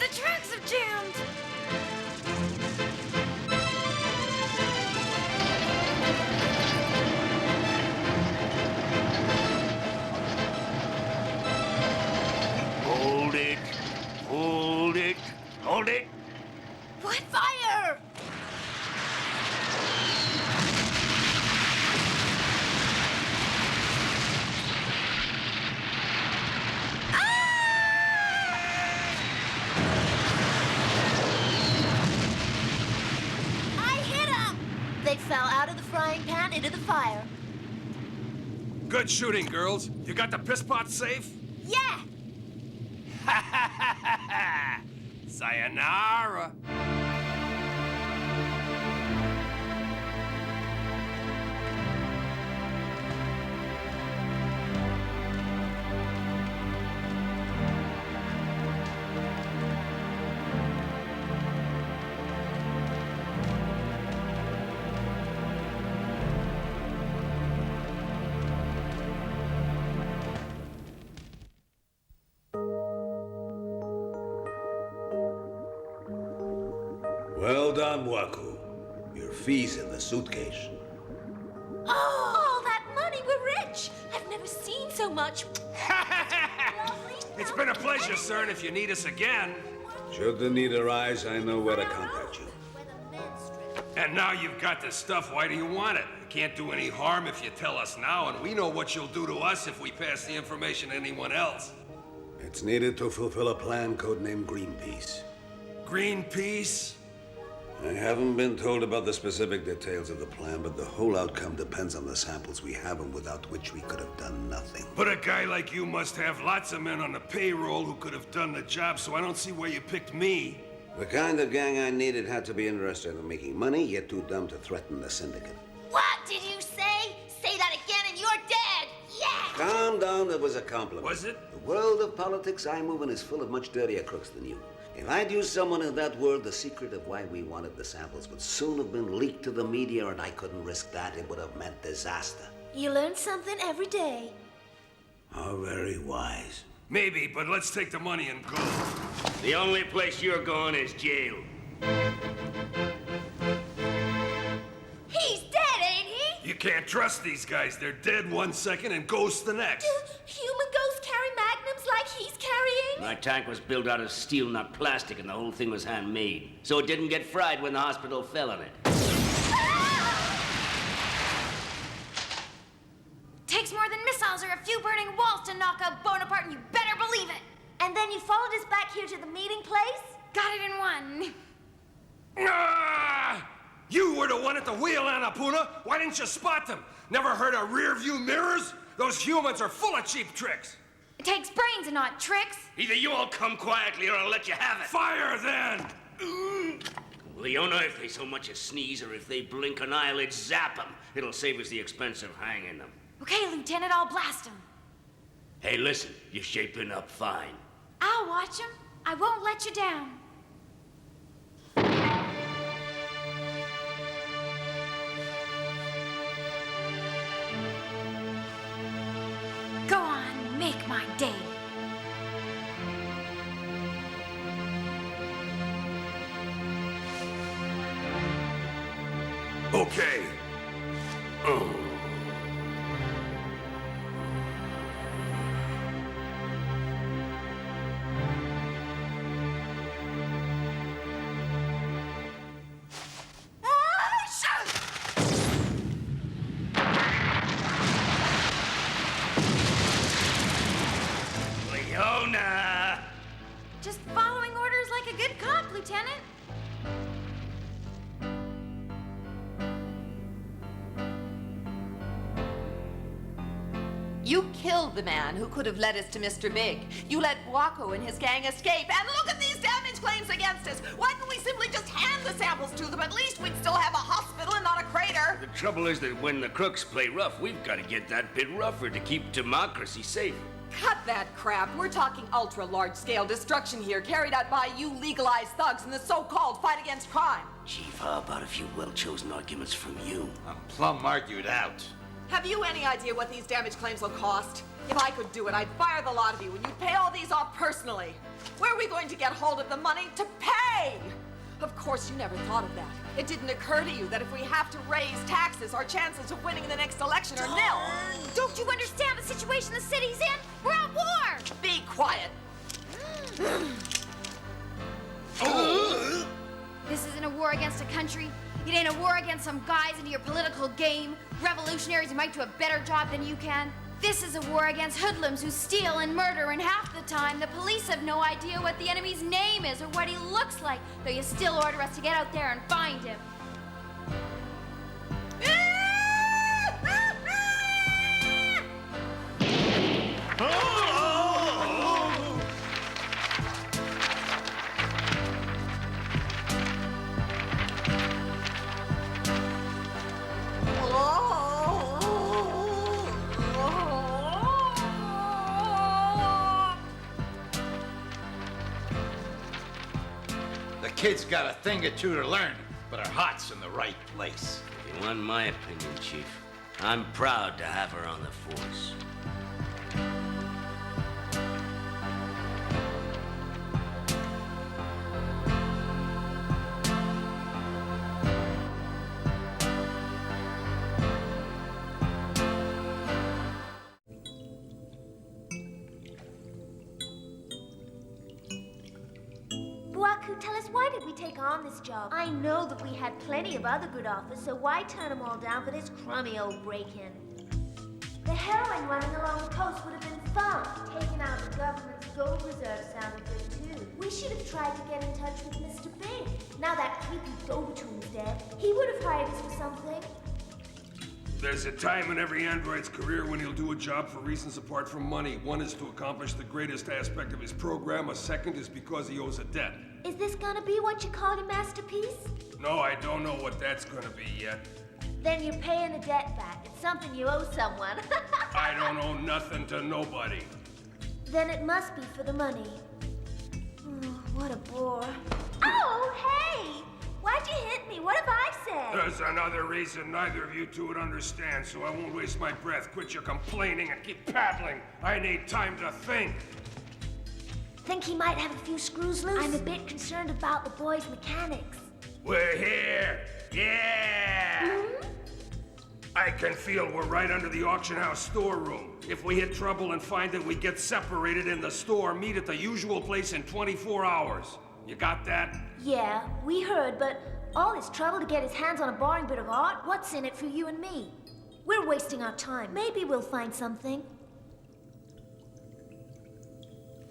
the tracks have jammed! Hold it. Hold it. Hold it. What fire? They fell out of the frying pan into the fire. Good shooting, girls. You got the piss pot safe? Yeah! Sayonara. Well done, Waku. Your fee's in the suitcase. Oh, that money! We're rich! I've never seen so much. It's been a pleasure, sir, and if you need us again... Should the need arise, I know where to contact you. And now you've got the stuff, why do you want it? It can't do any harm if you tell us now, and we know what you'll do to us if we pass the information to anyone else. It's needed to fulfill a plan codenamed Greenpeace. Greenpeace? I haven't been told about the specific details of the plan, but the whole outcome depends on the samples we have, and without which we could have done nothing. But a guy like you must have lots of men on the payroll who could have done the job, so I don't see why you picked me. The kind of gang I needed had to be interested in making money, yet too dumb to threaten the syndicate. What did you say? Say that again and you're dead! Yeah! Calm down, it was a compliment. Was it? The world of politics I move in is full of much dirtier crooks than you. If I'd used someone in that world, the secret of why we wanted the samples would soon have been leaked to the media, and I couldn't risk that. It would have meant disaster. You learn something every day. How very wise. Maybe, but let's take the money and go. The only place you're going is jail. He's dead, ain't he? You can't trust these guys. They're dead one second and ghost the next. Do human ghosts carry magnums like he's carrying? My tank was built out of steel, not plastic, and the whole thing was handmade. So it didn't get fried when the hospital fell on it. Takes more than missiles or a few burning walls to knock out Bonaparte, and you better believe it! And then you followed us back here to the meeting place? Got it in one. Ah! You were the one at the wheel, Annapurna. Why didn't you spot them? Never heard of rear view mirrors? Those humans are full of cheap tricks. It takes brains and not tricks. Either you all come quietly or I'll let you have it. Fire, then! Leona, if they so much as sneeze or if they blink an eyelid, zap them. It'll save us the expense of hanging them. Okay, Lieutenant, I'll blast him. Hey, listen, you're shaping up fine. I'll watch him. I won't let you down. Go on, make my day. Okay. Oh. Leona! Just following orders like a good cop, Lieutenant. You killed the man who could have led us to Mr. Big. You let Waco and his gang escape, and look at these damage claims against us. Why didn't we simply just hand the samples to them? At least we'd still have a hospital and not a crater. The trouble is that when the crooks play rough, we've got to get that bit rougher to keep democracy safe. Cut that crap. We're talking ultra-large-scale destruction here, carried out by you legalized thugs in the so-called fight against crime. Chief, how about a few well-chosen arguments from you? I'm plumb argued out. Have you any idea what these damage claims will cost? If I could do it, I'd fire the lot of you and you'd pay all these off personally. Where are we going to get hold of the money to pay? Of course, you never thought of that. It didn't occur to you that if we have to raise taxes, our chances of winning the next election are nil. Don't you understand the situation the city's in? We're at war! Be quiet. This isn't a war against a country. It ain't a war against some guys into your political game, revolutionaries who might do a better job than you can. This is a war against hoodlums who steal and murder, and half the time the police have no idea what the enemy's name is or what he looks like, though you still order us to get out there and find him. The kid's got a thing or two to learn, but her heart's in the right place. If you want my opinion, Chief, I'm proud to have her on the force. Tell us, why did we take on this job? I know that we had plenty of other good offers, so why turn them all down for this crummy old break-in? The heroin running along the coast would have been fun. Taking out the government's gold reserve sounded good, too. We should have tried to get in touch with Mr. Big. Now that creepy go-between's dead, he would have hired us for something. There's a time in every android's career when he'll do a job for reasons apart from money. One is to accomplish the greatest aspect of his program. A second is because he owes a debt. Is this gonna be what you call your masterpiece? No, I don't know what that's gonna be yet. Then you're paying a debt back. It's something you owe someone. I don't owe nothing to nobody. Then it must be for the money. Oh, what a bore. Oh, hey! Why'd you hit me? What have I said? There's another reason neither of you two would understand, so I won't waste my breath. Quit your complaining and keep paddling. I need time to think. Think he might have a few screws loose? I'm a bit concerned about the boy's mechanics. We're here! Yeah! Hmm? I can feel we're right under the auction house storeroom. If we hit trouble and find that we get separated in the store, meet at the usual place in 24 hours. You got that? Yeah, we heard, but all this trouble to get his hands on a boring bit of art? What's in it for you and me? We're wasting our time. Maybe we'll find something.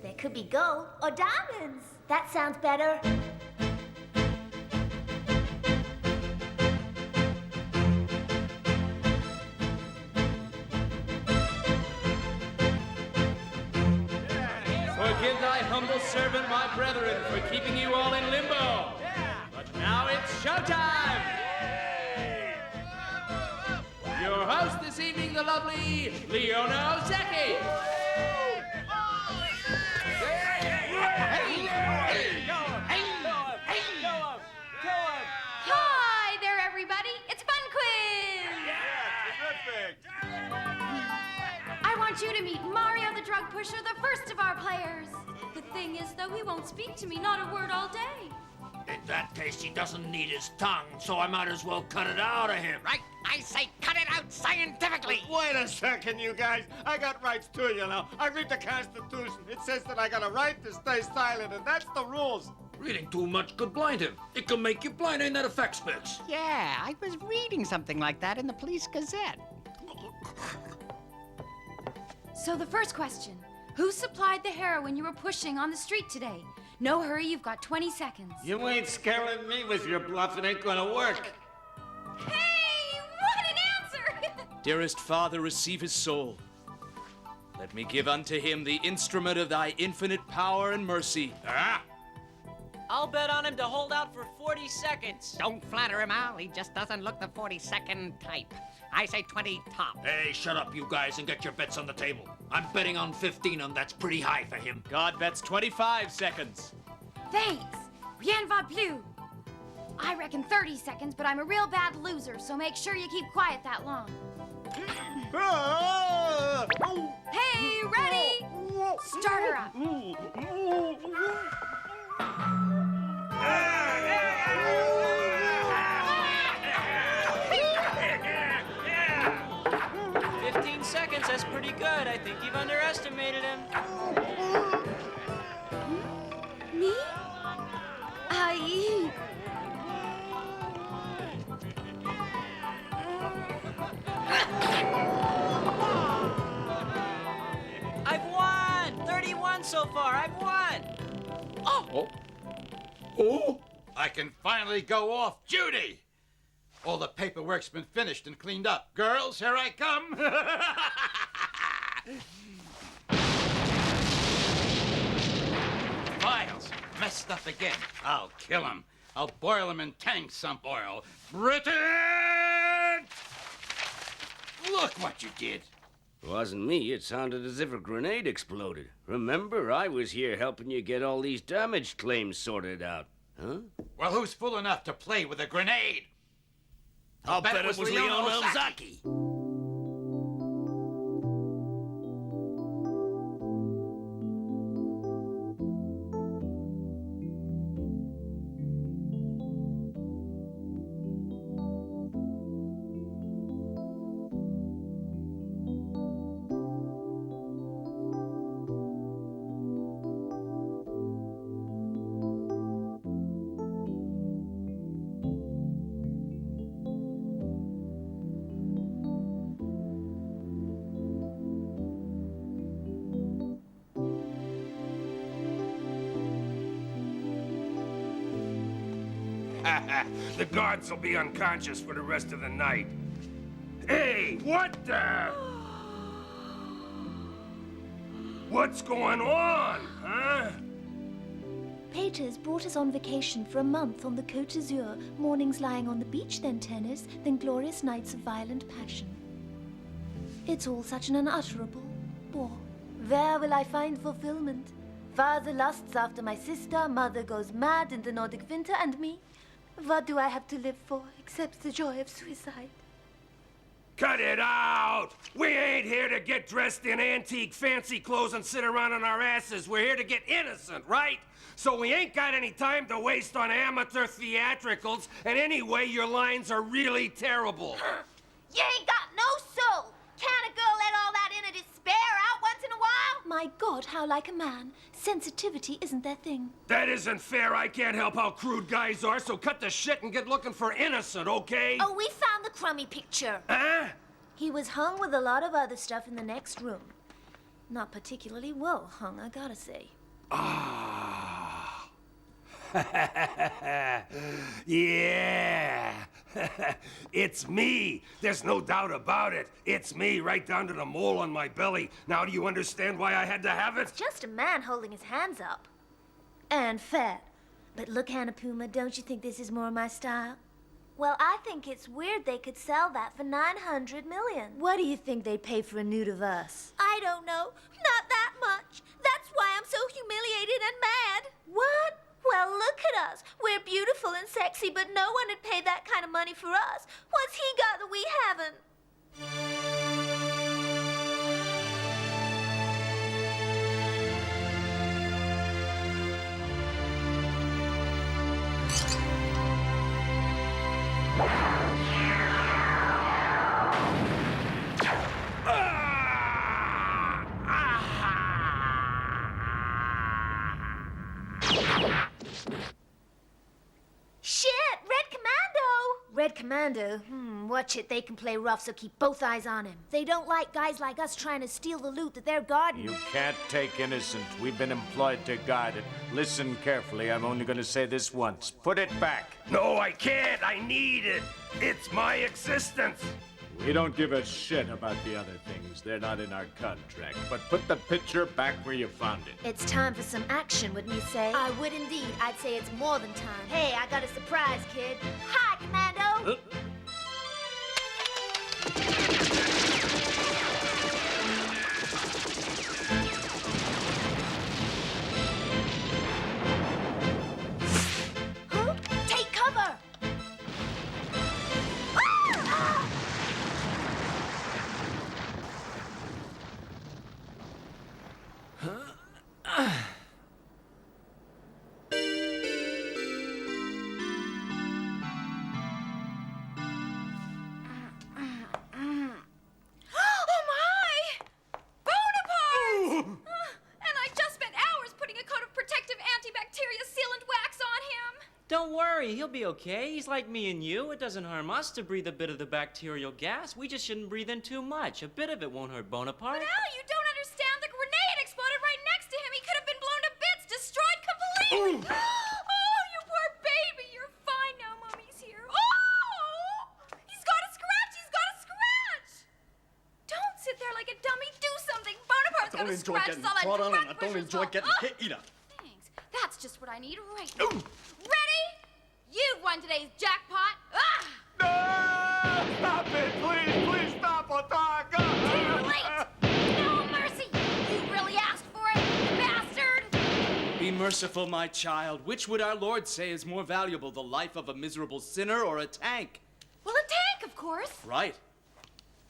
There could be gold or diamonds. That sounds better. Forgive thy humble servant, my brethren, for keeping you all in limbo. But now it's showtime! Your host this evening, the lovely Leona Ozeki. Hi there, everybody. It's Fun Quiz! I want you to meet Mario the Drug Pusher, the first of our players. The thing is, though, he won't speak to me, not a word all day. In that case, he doesn't need his tongue, so I might as well cut it out of him. Right? I say cut it out scientifically. Wait a second, you guys. I got rights too, you know. I read the Constitution. It says that I got a right to stay silent, and that's the rules. Reading too much could blind him. It can make you blind, ain't that a fact, Specs? Yeah, I was reading something like that in the Police Gazette. So the first question, who supplied the heroin you were pushing on the street today? No hurry, you've got 20 seconds. You ain't scaring me with your bluff. It ain't gonna work. Hey, what an answer! Dearest Father, receive his soul. Let me give unto him the instrument of thy infinite power and mercy. Ah! I'll bet on him to hold out for 40 seconds. Don't flatter him, Al. He just doesn't look the 40-second type. I say 20 top. Hey, shut up, you guys, and get your bets on the table. I'm betting on 15, and that's pretty high for him. God bets 25 seconds. Thanks. Rien va plus. I reckon 30 seconds, but I'm a real bad loser, so make sure you keep quiet that long. Hey, ready? Start her up. 15 seconds, that's pretty good. I think you've underestimated him. Me? I've won! 31 so far, I've won! Oh! I can finally go off duty! All the paperwork's been finished and cleaned up. Girls, here I come! Files, messed up again. I'll kill him. I'll boil him in tanks some oil. Britain! Look what you did. It wasn't me. It sounded as if a grenade exploded. Remember, I was here helping you get all these damage claims sorted out. Huh? Well, who's fool enough to play with a grenade? I'll bet it was Leon Elzaki. The guards will be unconscious for the rest of the night. Hey, what the? What's going on, huh? Peters brought us on vacation for a month on the Côte d'Azur. Mornings lying on the beach, then tennis, then glorious nights of violent passion. It's all such an unutterable bore. Where will I find fulfillment? Father lusts after my sister, mother goes mad in the Nordic winter, and me? What do I have to live for except the joy of suicide? Cut it out! We ain't here to get dressed in antique fancy clothes and sit around on our asses. We're here to get innocent, right? So we ain't got any time to waste on amateur theatricals, and anyway, your lines are really terrible. You ain't got no soul! Can't a girl let all that inner despair out once in a while? My God, how like a man. Sensitivity isn't their thing. That isn't fair. I can't help how crude guys are, so cut the shit and get looking for innocent, okay? Oh, we found the crummy picture. Huh? He was hung with a lot of other stuff in the next room. Not particularly well hung, I gotta say. Ah. Yeah. It's me. There's no doubt about it. It's me, right down to the mole on my belly. Now do you understand why I had to have it? It's just a man holding his hands up. And fat. But look, Hannah Puma, don't you think this is more my style? Well, I think it's weird they could sell that for $900 million. What do you think they'd pay for a nude of us? I don't know. Not that much. That's why I'm so humiliated and mad. What? Well, look at us. We're beautiful and sexy, but no one would pay that kind of money for us. What's he got that we haven't? Shit! Red Commando! Red Commando? Watch it. They can play rough, so keep both eyes on him. They don't like guys like us trying to steal the loot that they're guarding. You can't take innocent. We've been employed to guard it. Listen carefully. I'm only gonna say this once. Put it back. No, I can't. I need it. It's my existence. We don't give a shit about the other things. They're not in our contract. But put the picture back where you found it. It's time for some action, wouldn't you say? I would indeed. I'd say it's more than time. Hey, I got a surprise, kid. Hi, Commando! Huh? Take cover! worry, he'll be okay. He's like me and you. It doesn't harm us to breathe a bit of the bacterial gas. We just shouldn't breathe in too much. A bit of it won't hurt Bonaparte. But Al, you don't understand. The grenade exploded right next to him. He could have been blown to bits, destroyed completely. Oh, you poor baby. You're fine now. Mommy's here. Oh! He's got a scratch. He's got a scratch. Don't sit there like a dummy. Do something. Bonaparte's got a scratch. I don't enjoy getting hit either. Thanks. That's just what I need right now. Ready? You've won today's jackpot. Ah! No! Stop it! Please stop, Otaka! Too late! No mercy! You really asked for it, you bastard! Be merciful, my child. Which would our Lord say is more valuable, the life of a miserable sinner or a tank? Well, a tank, of course. Right.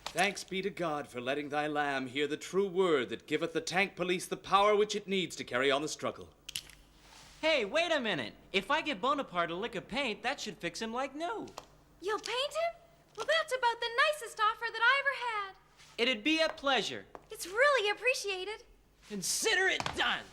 Thanks be to God for letting thy lamb hear the true word that giveth the tank police the power which it needs to carry on the struggle. Hey, wait a minute. If I get Bonaparte a lick of paint, that should fix him like new. You'll paint him? Well, that's about the nicest offer that I ever had. It'd be a pleasure. It's really appreciated. Consider it done.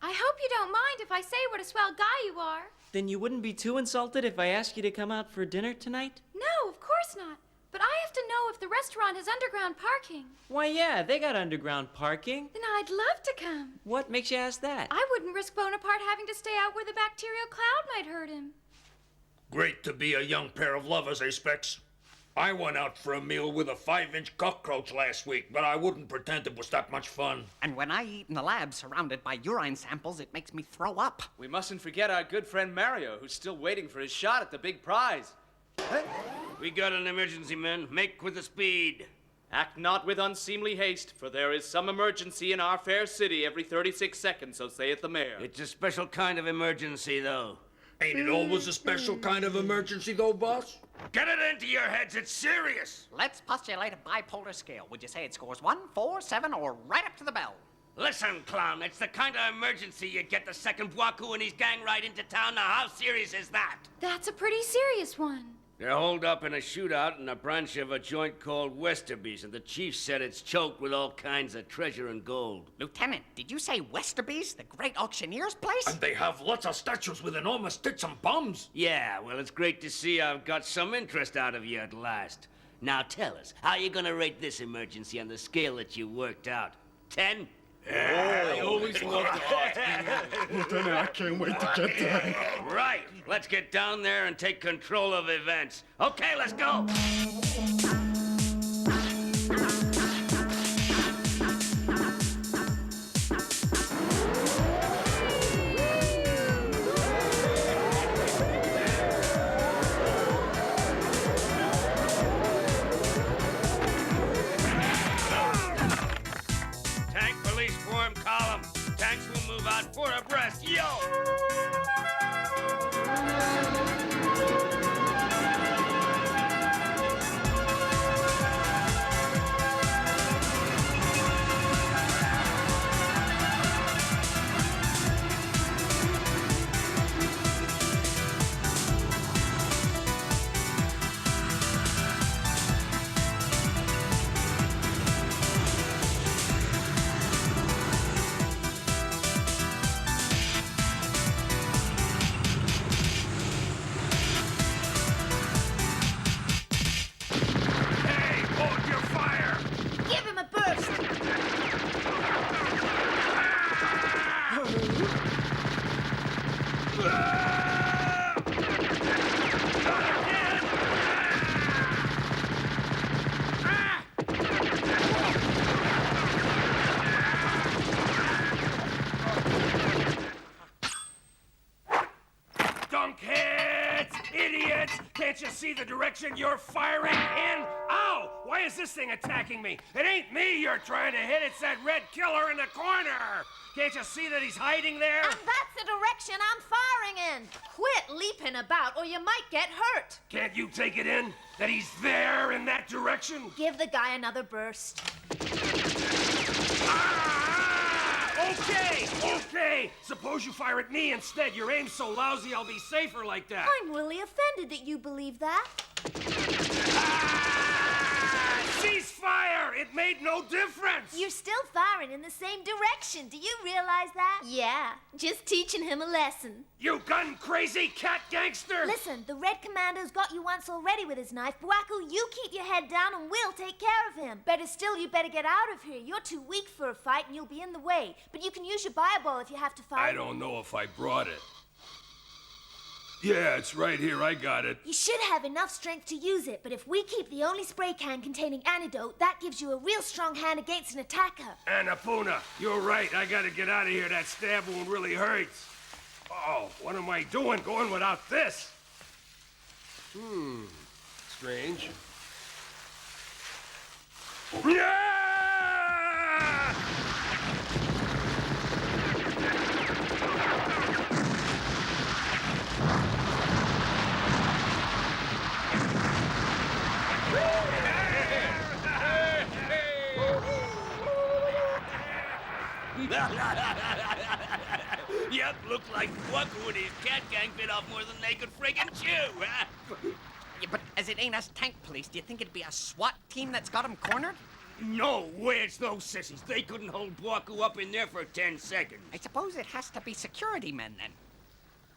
I hope you don't mind if I say what a swell guy you are. Then you wouldn't be too insulted if I asked you to come out for dinner tonight? No, of course not. But I have to know if the restaurant has underground parking. Why, yeah, they got underground parking. Then I'd love to come. What makes you ask that? I wouldn't risk Bonaparte having to stay out where the bacterial cloud might hurt him. Great to be a young pair of lovers, eh, Specs? I went out for a meal with a 5-inch cockroach last week, but I wouldn't pretend it was that much fun. And when I eat in the lab surrounded by urine samples, it makes me throw up. We mustn't forget our good friend Mario, who's still waiting for his shot at the big prize. We got an emergency, men. Make with the speed. Act not with unseemly haste, for there is some emergency in our fair city every 36 seconds, so saith the mayor. It's a special kind of emergency, though. Ain't it always a special kind of emergency, though, boss? Get it into your heads, it's serious. Let's postulate a bipolar scale. Would you say it scores 1, 4, 7, or right up to the bell? Listen, clown, it's the kind of emergency you get the second Bwaku and his gang right into town. Now, how serious is that? That's a pretty serious one. They're holed up in a shootout in a branch of a joint called Westerby's, and the chief said it's choked with all kinds of treasure and gold. Lieutenant, did you say Westerby's, the great auctioneer's place? And they have lots of statues with enormous tits and bums. Yeah, well, it's great to see I've got some interest out of you at last. Now tell us, how you gonna rate this emergency on the scale that you worked out? 10? I always loved to ask. Lieutenant, I can't wait to get there. Right, let's get down there and take control of events. Okay, let's go. Form column. Tanks will move out 4 abreast. Yo! Can't you see the direction you're firing in? Ow! Why is this thing attacking me? It ain't me you're trying to hit, it's that red killer in the corner! Can't you see that he's hiding there? And that's the direction I'm firing in. Quit leaping about or you might get hurt. Can't you take it in? That he's there in that direction? Give the guy another burst. Okay! Suppose you fire at me instead. Your aim's so lousy I'll be safer like that. I'm really offended that you believe that. Cease fire! It made no difference! You're still firing in the same direction. Do you realize that? Yeah, just teaching him a lesson. You gun-crazy cat gangster! Listen, the Red Commando's got you once already with his knife. Buaku, you keep your head down and we'll take care of him. Better still, you better get out of here. You're too weak for a fight and you'll be in the way. But you can use your fireball if you have to fight. I don't know if I brought it. Yeah, it's right here. I got it. You should have enough strength to use it, but if we keep the only spray can containing antidote, that gives you a real strong hand against an attacker. Annapurna, you're right. I gotta get out of here. That stab wound really hurts. Oh, what am I doing going without this? Strange. Yeah! Yep, looked like Buaku and his cat gang bit off more than they could friggin' chew, huh? Yeah, but as it ain't us tank police, do you think it'd be a SWAT team that's got him cornered? No way, it's those sissies. They couldn't hold Buaku up in there for 10 seconds. I suppose it has to be security men, then.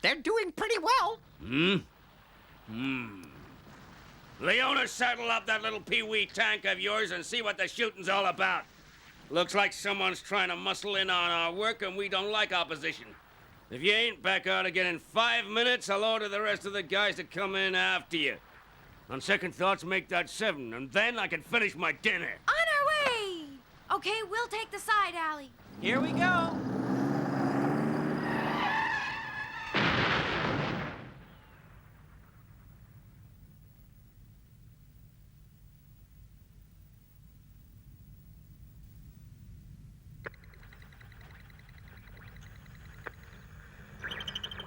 They're doing pretty well. Leona, saddle up that little pee-wee tank of yours and see what the shooting's all about. Looks like someone's trying to muscle in on our work, and we don't like opposition. If you ain't back out again in 5 minutes, I'll order the rest of the guys to come in after you. On second thoughts, make that 7, and then I can finish my dinner. On our way! Okay, we'll take the side alley. Here we go.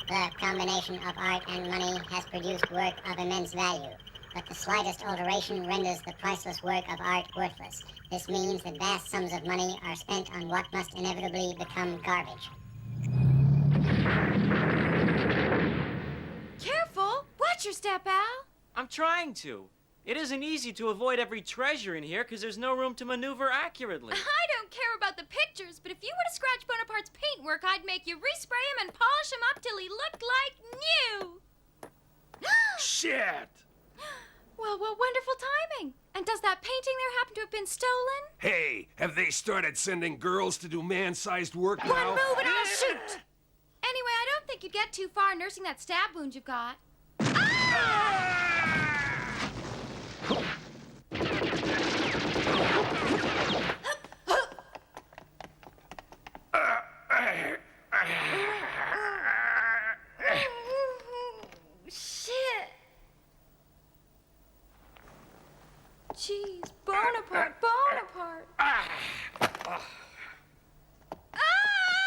The combination of art and money has produced work of immense value, but the slightest alteration renders the priceless work of art worthless. This means that vast sums of money are spent on what must inevitably become garbage. Careful! Watch your step, Al. I'm trying to. It isn't easy to avoid every treasure in here because there's no room to maneuver accurately. I don't care about the pictures, but if you were to scratch Bonaparte's paintwork, I'd make you respray him and polish him up till he looked like new. Shit! Well, what wonderful timing. And does that painting there happen to have been stolen? Hey, have they started sending girls to do man-sized work now? One move and I'll shoot! Anyway, I don't think you'd get too far nursing that stab wound you've got. Shit! Jeez, Bonaparte!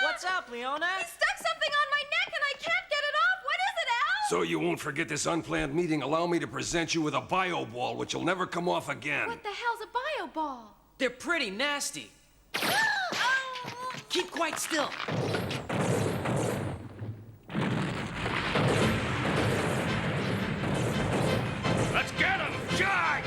What's up, Leona? He stuck something on my neck and I can't get it off! What is it, Al? So you won't forget this unplanned meeting, allow me to present you with a bio ball, which will never come off again. What the hell's a bio ball? They're pretty nasty. Keep quite still. Let's get him! Charge!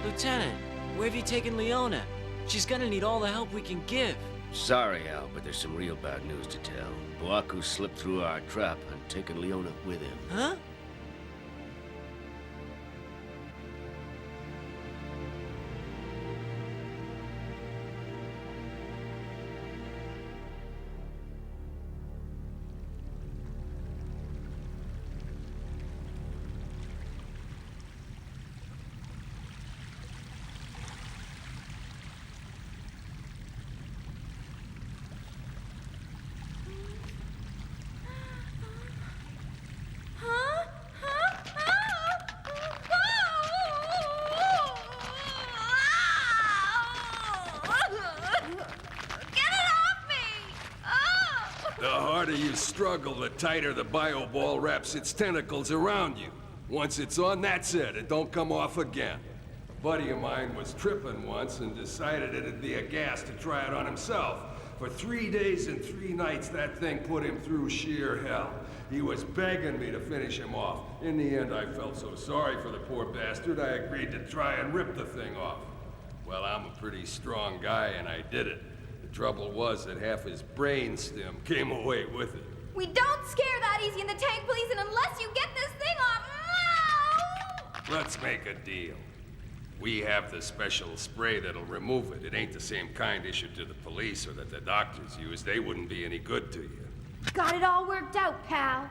Lieutenant, where have you taken Leona? She's gonna need all the help we can give. Sorry, Al, but there's some real bad news to tell. Buaku slipped through our trap and taken Leona with him. Huh? Huh? harder you struggle, the tighter the bio-ball wraps its tentacles around you. Once it's on, that's it. It don't come off again. A buddy of mine was tripping once and decided it'd be a gas to try it on himself. For 3 days and 3 nights, that thing put him through sheer hell. He was begging me to finish him off. In the end, I felt so sorry for the poor bastard, I agreed to try and rip the thing off. Well, I'm a pretty strong guy, and I did it. The trouble was that half his brain stem came away with it. We don't scare that easy in the tank police, and unless you get this thing off... Let's make a deal. We have the special spray that'll remove it. It ain't the same kind issued to the police or that the doctors use. They wouldn't be any good to you. Got it all worked out, pal.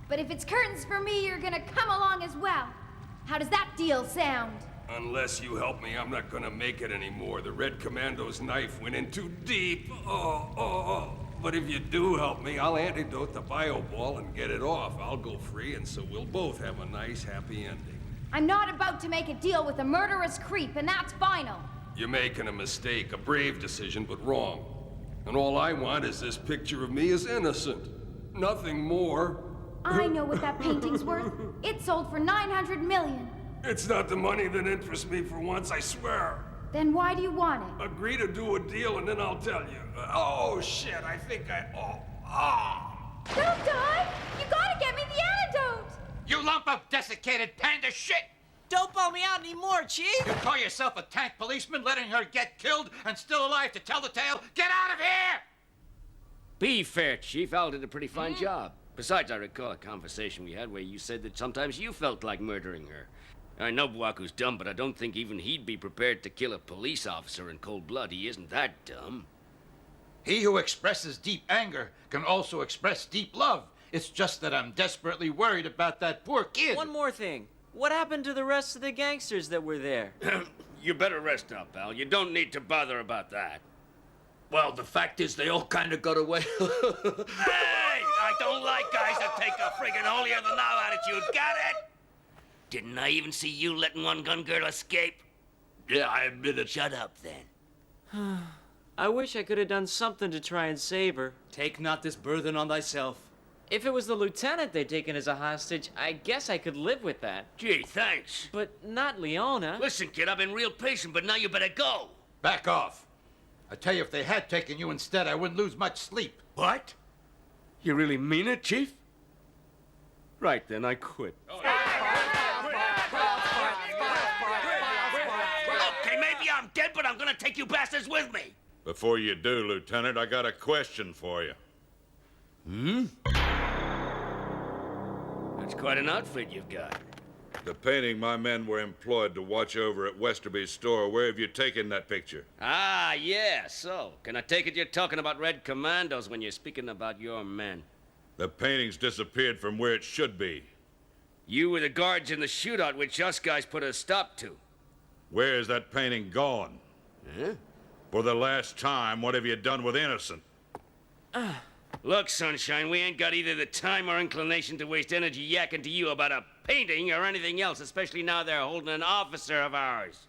But if it's curtains for me, you're gonna come along as well. How does that deal sound? Unless you help me, I'm not gonna make it anymore. The Red Commando's knife went in too deep. But if you do help me, I'll antidote the bio-ball and get it off. I'll go free, and so we'll both have a nice, happy ending. I'm not about to make a deal with a murderous creep, and that's final. You're making a mistake, a brave decision, but wrong. And all I want is this picture of me as innocent. Nothing more. I know what that painting's worth. It sold for $900 million. It's not the money that interests me for once, I swear. Then why do you want it? Agree to do a deal and then I'll tell you. Oh, shit, I think Don't die! You gotta get me the antidote! You lump of desiccated panda shit! Don't bum me out anymore, Chief! You call yourself a tank policeman, letting her get killed and still alive to tell the tale? Get out of here! Be fair, Chief. Al did a pretty fine job. Besides, I recall a conversation we had where you said that sometimes you felt like murdering her. I know Buaku's dumb, but I don't think even he'd be prepared to kill a police officer in cold blood. He isn't that dumb. He who expresses deep anger can also express deep love. It's just that I'm desperately worried about that poor kid. One more thing. What happened to the rest of the gangsters that were there? You better rest up, Al. You don't need to bother about that. Well, the fact is they all kind of got away. Hey! I don't like guys that take a friggin' holier-than-thou attitude. Got it? Didn't I even see you letting one gun girl escape? Yeah, I admit it. Shut up, then. I wish I could have done something to try and save her. Take not this burthen on thyself. If it was the lieutenant they'd taken as a hostage, I guess I could live with that. Gee, thanks. But not Leona. Listen, kid, I've been real patient, but now you better go. Back off. I tell you, if they had taken you instead, I wouldn't lose much sleep. What? You really mean it, Chief? Right, then, I quit. Okay, maybe I'm dead, but I'm gonna take you bastards with me. Before you do, Lieutenant, I got a question for you. That's quite an outfit you've got. The painting my men were employed to watch over at Westerby's store, where have you taken that picture? Ah, yeah, so. Can I take it you're talking about Red Commandos when you're speaking about your men? The painting's disappeared from where it should be. You were the guards in the shootout which us guys put a stop to. Where is that painting gone? Huh? For the last time, what have you done with Innocent? Look, Sunshine, we ain't got either the time or inclination to waste energy yakking to you about a painting or anything else, especially now they're holding an officer of ours.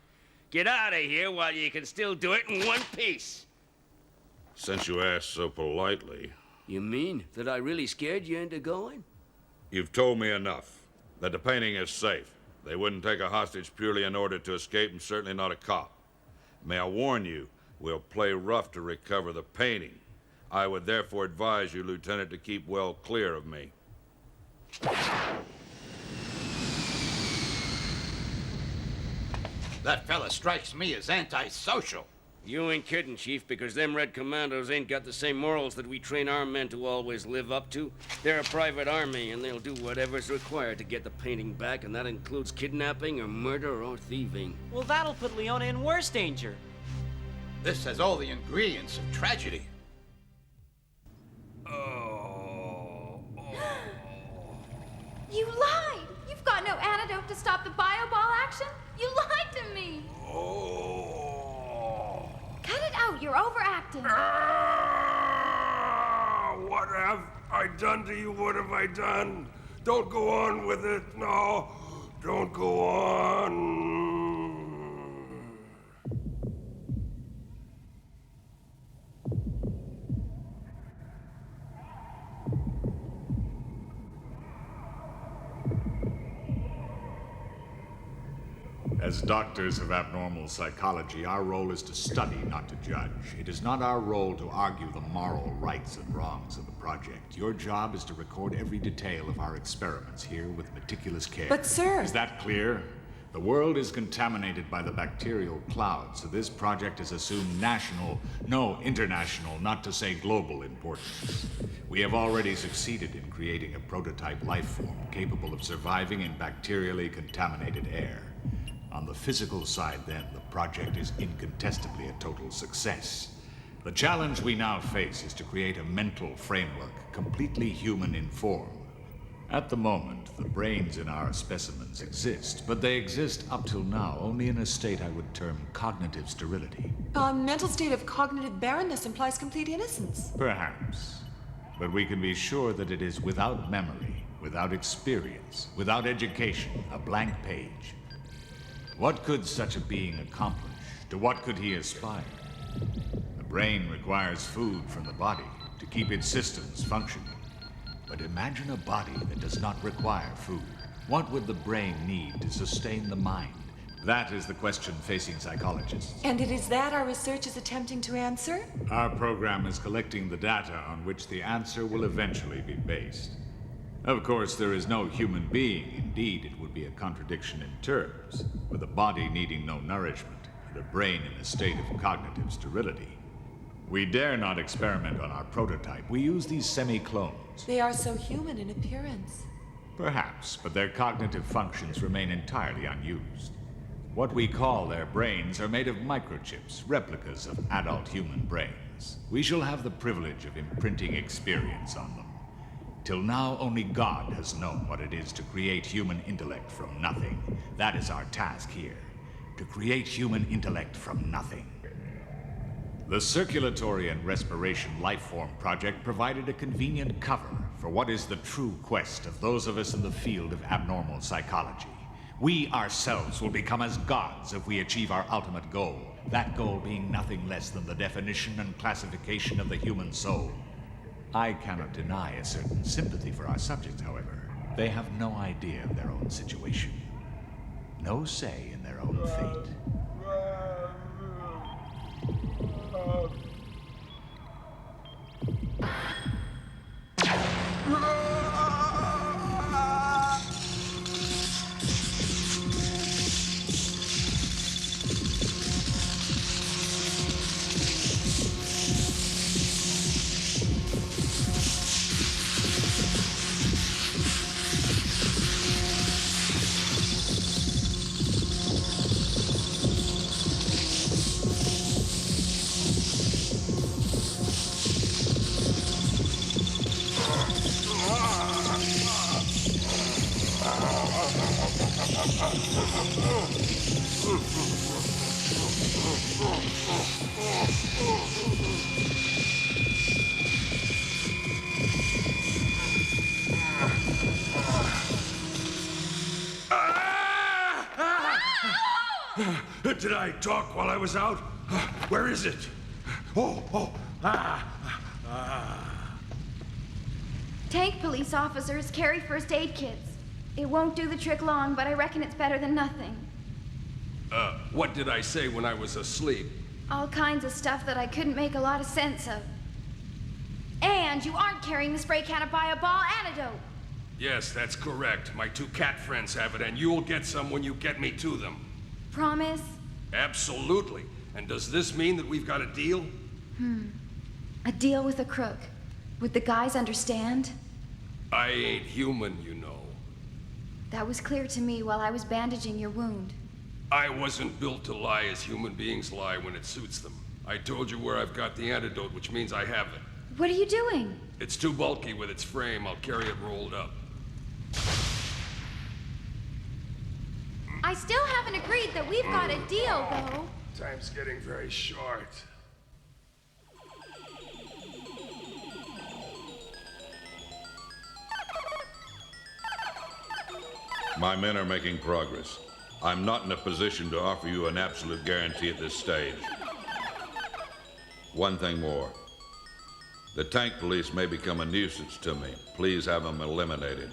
Get out of here while you can still do it in one piece. Since you asked so politely. You mean that I really scared you into going? You've told me enough. That the painting is safe. They wouldn't take a hostage purely in order to escape, and certainly not a cop. May I warn you, we'll play rough to recover the painting. I would therefore advise you, Lieutenant, to keep well clear of me. That fella strikes me as antisocial. You ain't kidding, Chief, because them Red Commandos ain't got the same morals that we train our men to always live up to. They're a private army, and they'll do whatever's required to get the painting back, and that includes kidnapping or murder or thieving. Well, that'll put Leona in worse danger. This has all the ingredients of tragedy. You lied! You've got no antidote to stop the bio-ball action? You lied to me! Cut it out, you're overacting. What have I done to you? What have I done? Don't go on with it. No, don't go on. As doctors of abnormal psychology, our role is to study, not to judge. It is not our role to argue the moral rights and wrongs of the project. Your job is to record every detail of our experiments here with meticulous care. But, sir... Is that clear? The world is contaminated by the bacterial cloud, so this project has assumed national, no, international, not to say global importance. We have already succeeded in creating a prototype life form capable of surviving in bacterially contaminated air. On the physical side, then, the project is incontestably a total success. The challenge we now face is to create a mental framework completely human in form. At the moment, the brains in our specimens exist, but they exist up till now only in a state I would term cognitive sterility. A mental state of cognitive barrenness implies complete innocence. Perhaps. But we can be sure that it is without memory, without experience, without education, a blank page. What could such a being accomplish? To what could he aspire? The brain requires food from the body to keep its systems functioning. But imagine a body that does not require food. What would the brain need to sustain the mind? That is the question facing psychologists. And it is that our research is attempting to answer? Our program is collecting the data on which the answer will eventually be based. Of course, there is no human being. Indeed, it would be a contradiction in terms, with a body needing no nourishment and a brain in a state of cognitive sterility. We dare not experiment on our prototype. We use these semi-clones. They are so human in appearance. Perhaps, but their cognitive functions remain entirely unused. What we call their brains are made of microchips, replicas of adult human brains. We shall have the privilege of imprinting experience on them. Till now, only God has known what it is to create human intellect from nothing. That is our task here, to create human intellect from nothing. The Circulatory and Respiration Lifeform Project provided a convenient cover for what is the true quest of those of us in the field of abnormal psychology. We ourselves will become as gods if we achieve our ultimate goal, that goal being nothing less than the definition and classification of the human soul. I cannot deny a certain sympathy for our subjects, however. They have no idea of their own situation, no say in their own fate. Did I talk while I was out? Where is it? Tank police officers carry first aid kits. It won't do the trick long, but I reckon it's better than nothing. What did I say when I was asleep? All kinds of stuff that I couldn't make a lot of sense of. And you aren't carrying the spray can of Bio-Ball antidote. Yes, that's correct. My two cat friends have it, and you'll get some when you get me to them. Promise? Absolutely. And does this mean that we've got a deal? A deal with a crook. Would the guys understand? I ain't human, you know. That was clear to me while I was bandaging your wound. I wasn't built to lie as human beings lie when it suits them. I told you where I've got the antidote, which means I have it. What are you doing? It's too bulky with its frame. I'll carry it rolled up. I still haven't agreed that we've got a deal, though. Time's getting very short. My men are making progress. I'm not in a position to offer you an absolute guarantee at this stage. One thing more. The tank police may become a nuisance to me. Please have them eliminated.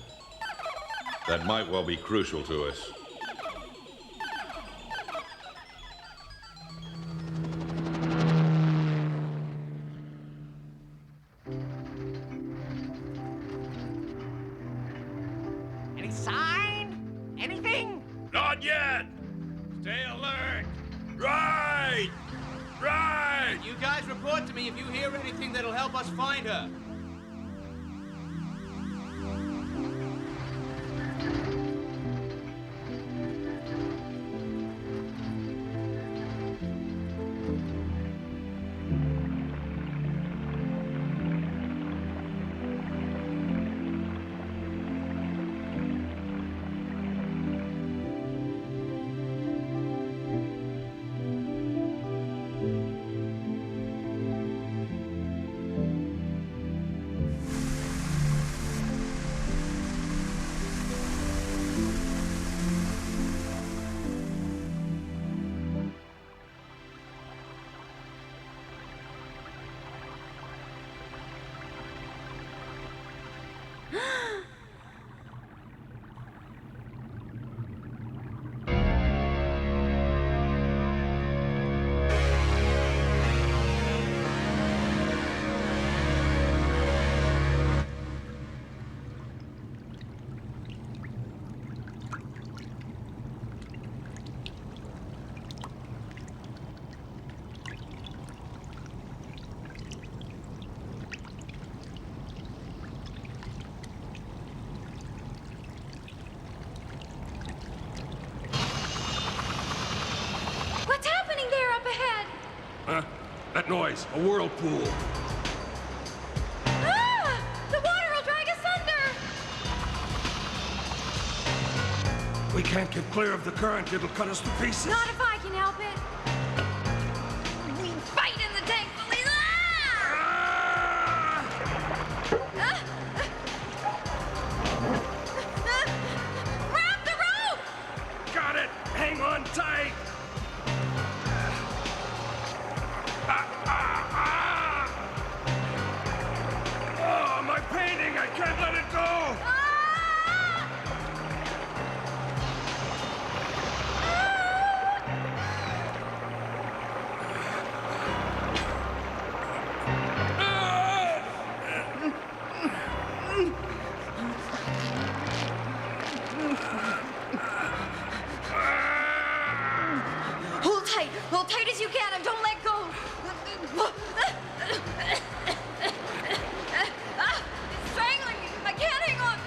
That might well be crucial to us. You guys report to me if you hear anything that'll help us find her. What's happening there up ahead? Huh? That noise. A whirlpool. Ah! The water will drag us under! We can't get clear of the current. It'll cut us to pieces. Not if I can help it. We fight in the tank police. Ah! Grab the rope! Got it! Hang on tight! Oh, my painting! I can't let it go! Hold tight as you can and don't let go. It's strangling me. I can't hang on.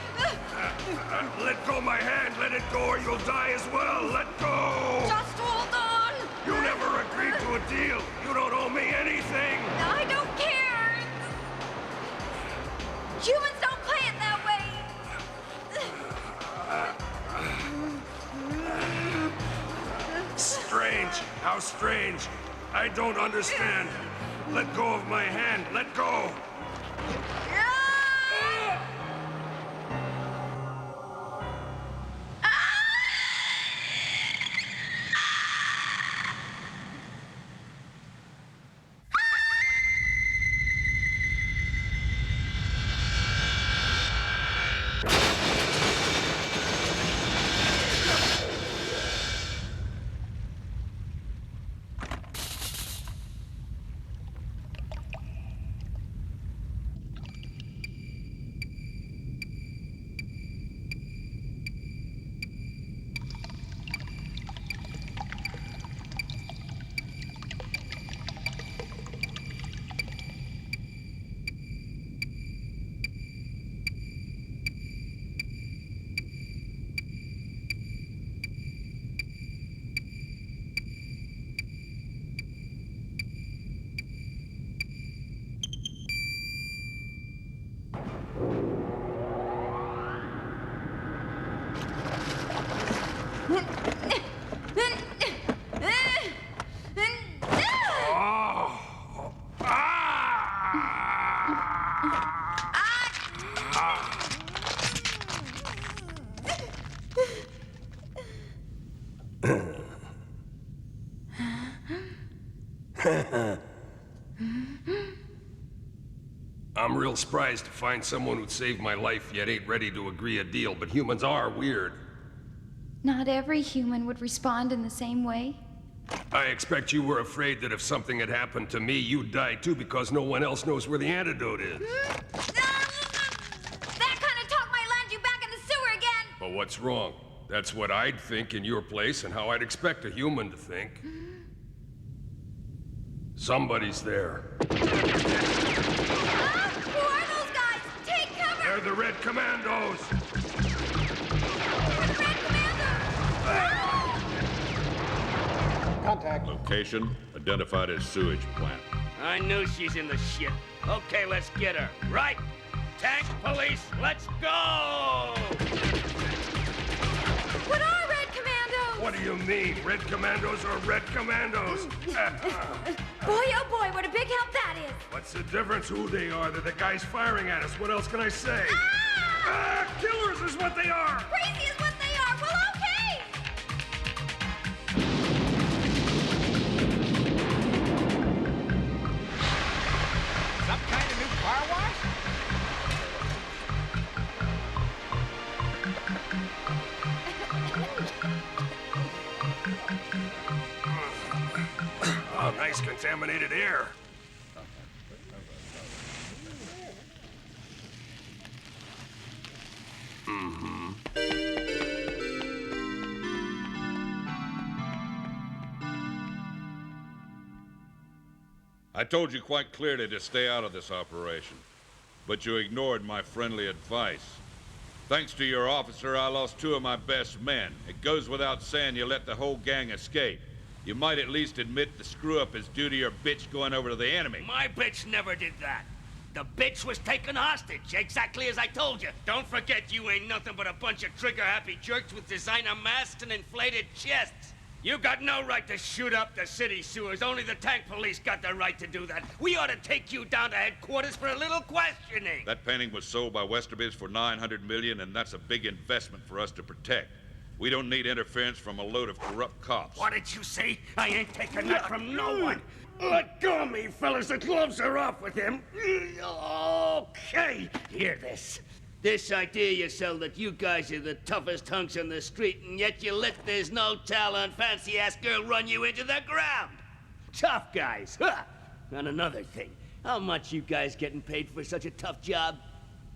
Let go my hand. Let it go or you'll die as well. Let go! Just hold on. You never agreed to a deal. You don't owe me anything. I don't care. Humans don't play it that way. Strange. How strange. I don't understand. Let go of my hand. Let go. I'm real surprised to find someone who'd saved my life yet ain't ready to agree a deal, but humans are weird. Not every human would respond in the same way. I expect you were afraid that if something had happened to me, you'd die too because no one else knows where the antidote is. That kind of talk might land you back in the sewer again! But what's wrong? That's what I'd think in your place and how I'd expect a human to think. Somebody's there. Who are those guys? Take cover! They're the Red Commandos! Contact. Location identified as sewage plant. I knew she's in the shit. Okay, let's get her. Right? Tank police, let's go! What are Red Commandos? What do you mean? Red Commandos are Red Commandos! Boy, oh boy, what a big help that is! What's the difference who they are? They're the guys firing at us. What else can I say? Killers is what they are! Crazy is what they are! Well, okay! Some kind of new car wash? Oh, nice contaminated air. I told you quite clearly to stay out of this operation, but you ignored my friendly advice. Thanks to your officer, I lost 2 of my best men. It goes without saying you let the whole gang escape. You might at least admit the screw-up is due to your bitch going over to the enemy. My bitch never did that. The bitch was taken hostage, exactly as I told you. Don't forget you ain't nothing but a bunch of trigger-happy jerks with designer masks and inflated chests. You got no right to shoot up the city sewers. Only the tank police got the right to do that. We ought to take you down to headquarters for a little questioning. That painting was sold by Westerby's for $900 million, and that's a big investment for us to protect. We don't need interference from a load of corrupt cops. What did you say? I ain't taking that from no one. Let go of me, fellas. The gloves are off with him. Okay. Hear this. This idea you sell that you guys are the toughest hunks on the street, and yet you let this no-talent, fancy-ass girl run you into the ground. Tough guys, huh? And another thing, how much you guys getting paid for such a tough job?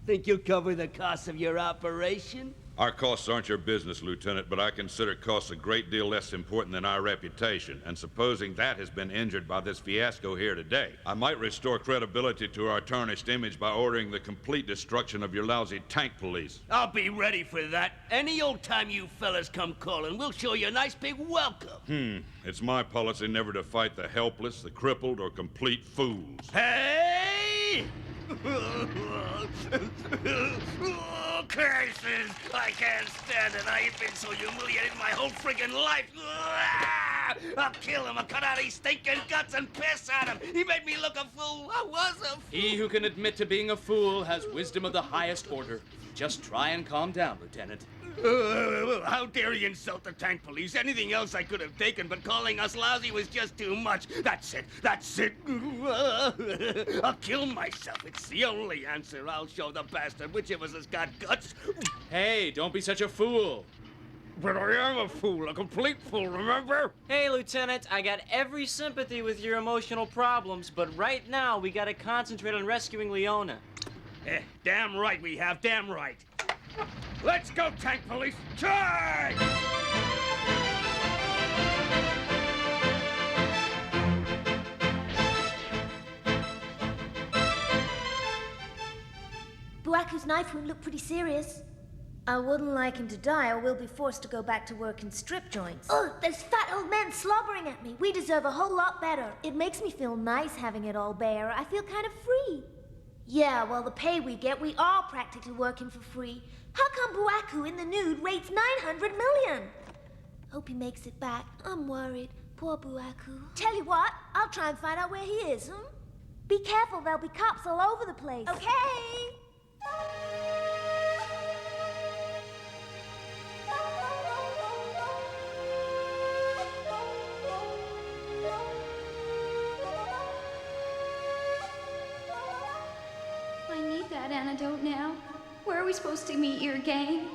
Think you'll cover the costs of your operation? Our costs aren't your business, Lieutenant, but I consider costs a great deal less important than our reputation. And supposing that has been injured by this fiasco here today, I might restore credibility to our tarnished image by ordering the complete destruction of your lousy tank police. I'll be ready for that. Any old time you fellas come calling, we'll show you a nice big welcome. It's my policy never to fight the helpless, the crippled, or complete fools. Hey! Curses! I can't stand it. I ain't been so humiliated in my whole friggin' life. I'll kill him. I'll cut out his stinking guts and piss at him. He made me look a fool. I was a fool. He who can admit to being a fool has wisdom of the highest order. Just try and calm down, Lieutenant. How dare you insult the tank police? Anything else I could have taken, but calling us lousy was just too much. That's it. That's it. I'll kill myself. It's the only answer. I'll show the bastard which of us has got guts. Hey, don't be such a fool. But I am a fool, a complete fool, remember? Hey, Lieutenant, I got every sympathy with your emotional problems, but right now we gotta concentrate on rescuing Leona. Damn right we have, damn right. Let's go, tank police! Charge! Buaku's knife wound looked pretty serious. I wouldn't like him to die, or we'll be forced to go back to work in strip joints. Oh, those fat old men slobbering at me. We deserve a whole lot better. It makes me feel nice having it all bare. I feel kind of free. Yeah, well, the pay we get, we are practically working for free. How come Buaku in the nude rates 900 million? Hope he makes it back. I'm worried. Poor Buaku. Tell you what, I'll try and find out where he is, Be careful, there'll be cops all over the place. Okay. I need that antidote now. Where are we supposed to meet your gang?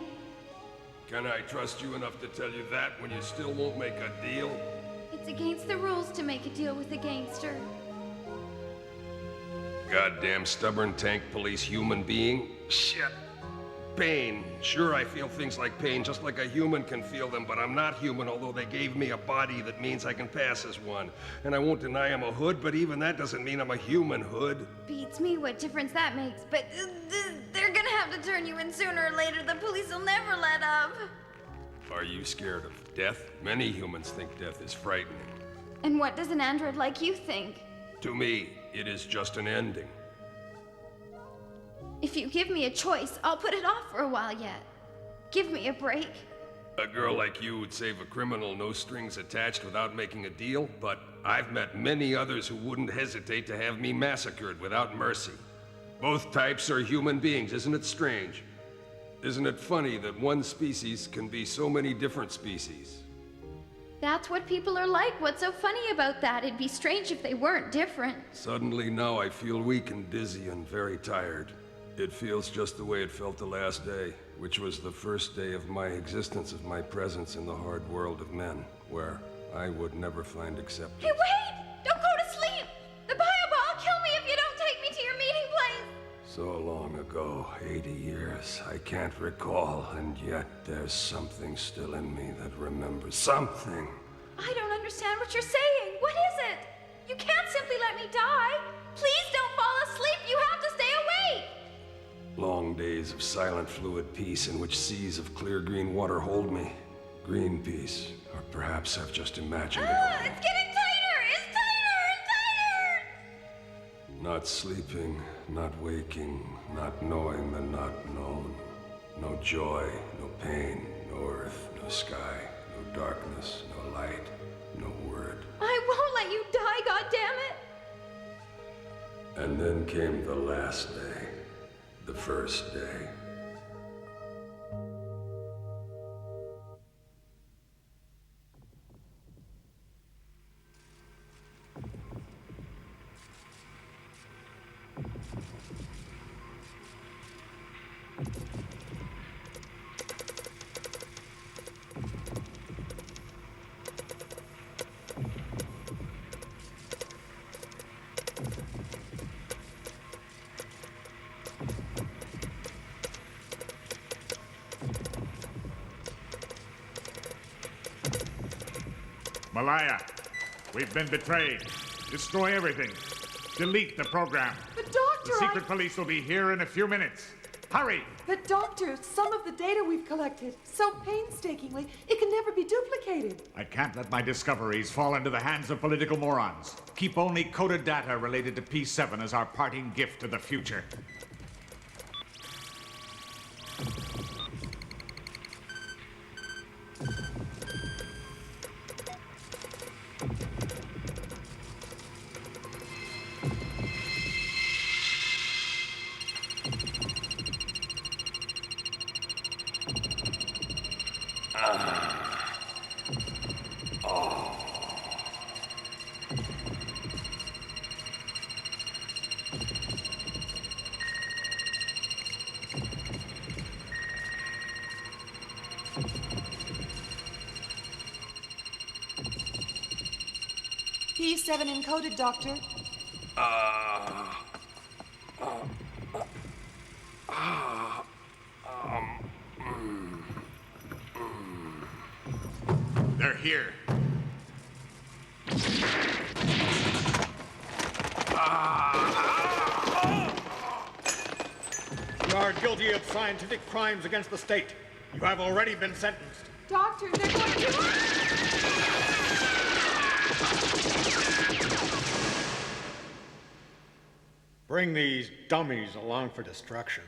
Can I trust you enough to tell you that when you still won't make a deal? It's against the rules to make a deal with a gangster. Goddamn stubborn tank police human being. Shit. Pain. Sure, I feel things like pain just like a human can feel them, but I'm not human, although they gave me a body that means I can pass as one. And I won't deny I'm a hood, but even that doesn't mean I'm a human hood. Beats me what difference that makes, but they're gonna have to turn you in sooner or later. The police will never let up. Are you scared of death? Many humans think death is frightening. And what does an android like you think? To me, it is just an ending. If you give me a choice, I'll put it off for a while yet. Give me a break. A girl like you would save a criminal, no strings attached, without making a deal, but I've met many others who wouldn't hesitate to have me massacred without mercy. Both types are human beings, isn't it strange? Isn't it funny that one species can be so many different species? That's what people are like. What's so funny about that? It'd be strange if they weren't different. Suddenly now I feel weak and dizzy and very tired. It feels just the way it felt the last day, which was the first day of my existence, of my presence in the hard world of men, where I would never find acceptance. Hey, wait! Don't go to sleep! The Bioball will kill me if you don't take me to your meeting place! So long ago, 80 years, I can't recall, and yet there's something still in me that remembers something. I don't understand what you're saying. What is it? You can't simply let me die. Please don't fall asleep. You have to stay awake. Long days of silent fluid peace in which seas of clear green water hold me. Green peace, or perhaps I've just imagined it. It's getting tighter! It's tighter and tighter! Not sleeping, not waking, not knowing the not known. No joy, no pain, no earth, no sky, no darkness, no light, no word. I won't let you die, goddammit! And then came the last day. The first day. Malaya, we've been betrayed. Destroy everything. Delete the program. But Doctor, The secret police will be here in a few minutes. Hurry! But Doctor, some of the data we've collected, so painstakingly, it can never be duplicated. I can't let my discoveries fall into the hands of political morons. Keep only coded data related to P7 as our parting gift to the future. P7 encoded, Doctor. They're here. You are guilty of scientific crimes against the state. You have already been sentenced. Doctor, they're going to... Bring these dummies along for destruction.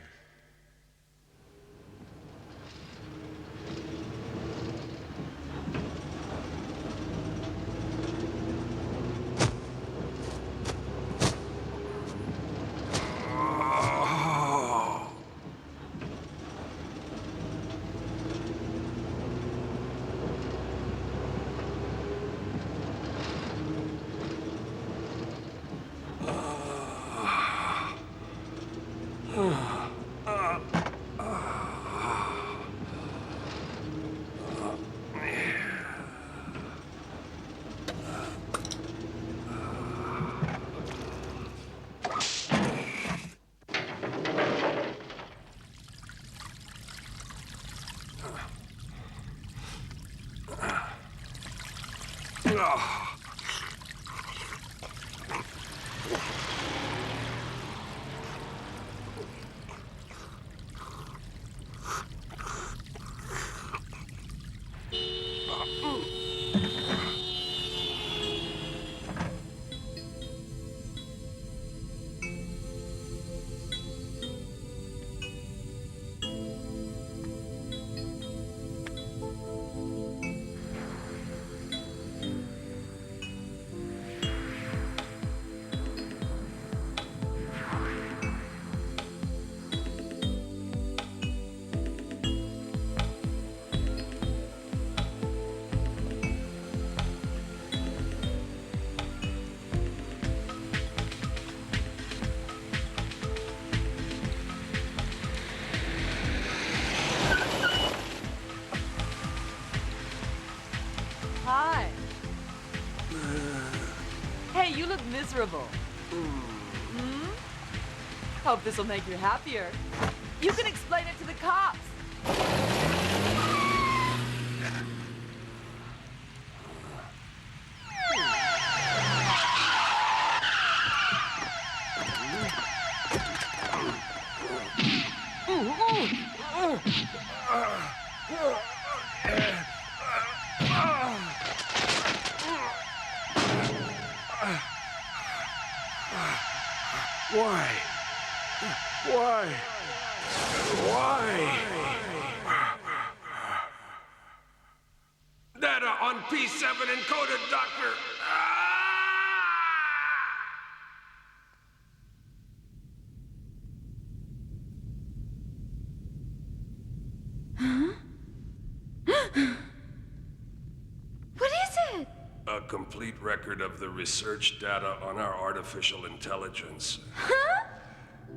Hi. Hey, you look miserable. Hmm? Hope this will make you happier. You can explain it to the cops. Why? Why? Why? Data on P7 encoded, Doctor! What is it? A complete record of the research data on our artificial intelligence. Huh?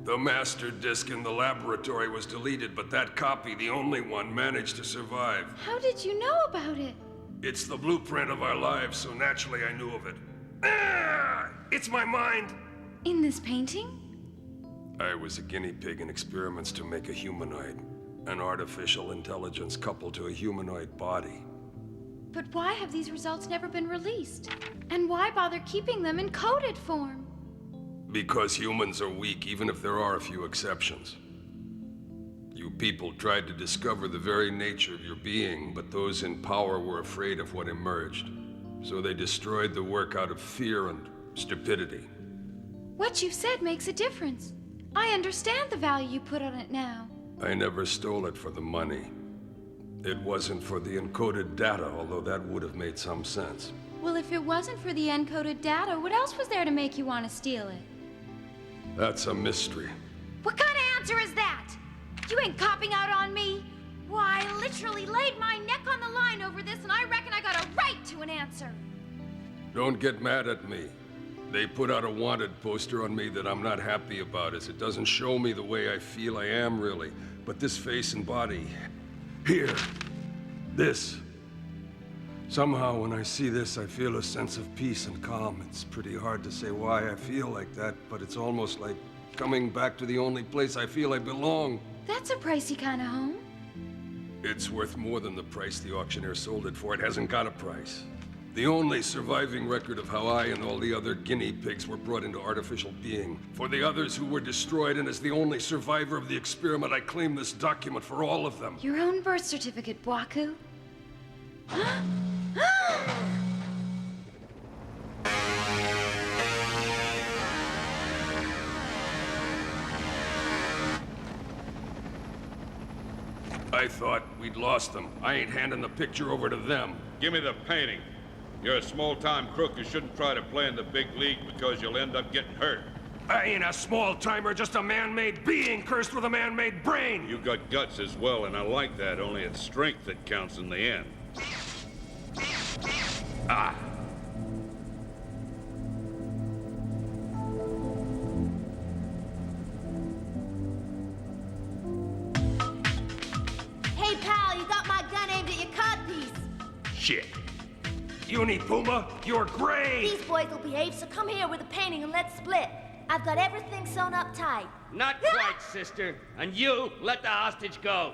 The master disk in the laboratory was deleted, but that copy, the only one, managed to survive. How did you know about it? It's the blueprint of our lives, so naturally I knew of it. Ah! It's my mind! In this painting? I was a guinea pig in experiments to make a humanoid. An artificial intelligence coupled to a humanoid body. But why have these results never been released? And why bother keeping them in coded form? Because humans are weak, even if there are a few exceptions. You people tried to discover the very nature of your being, but those in power were afraid of what emerged. So they destroyed the work out of fear and stupidity. What you've said makes a difference. I understand the value you put on it now. I never stole it for the money. It wasn't for the encoded data, although that would have made some sense. Well, if it wasn't for the encoded data, what else was there to make you want to steal it? That's a mystery. What kind of answer is that? You ain't copping out on me? Why, I literally laid my neck on the line over this, and I reckon I got a right to an answer. Don't get mad at me. They put out a wanted poster on me that I'm not happy about, as it doesn't show me the way I feel I am, really. But this face and body... here. This. Somehow, when I see this, I feel a sense of peace and calm. It's pretty hard to say why I feel like that, but it's almost like coming back to the only place I feel I belong. That's a pricey kind of home. It's worth more than the price the auctioneer sold it for. It hasn't got a price. The only surviving record of how I and all the other guinea pigs were brought into artificial being. For the others who were destroyed, and as the only survivor of the experiment, I claim this document for all of them. Your own birth certificate, Bwaku. I thought we'd lost them. I ain't handing the picture over to them. Give me the painting. You're a small-time crook. You shouldn't try to play in the big league because you'll end up getting hurt. I ain't a small-timer, just a man-made being cursed with a man-made brain! You got guts as well, and I like that. Only it's strength that counts in the end. Ah! Hey, pal, you got my gun aimed at your codpiece. Shit. You need Puma? You're great! These boys will behave, so come here with the painting and let's split. I've got everything sewn up tight. Not quite, sister. And you, let the hostage go.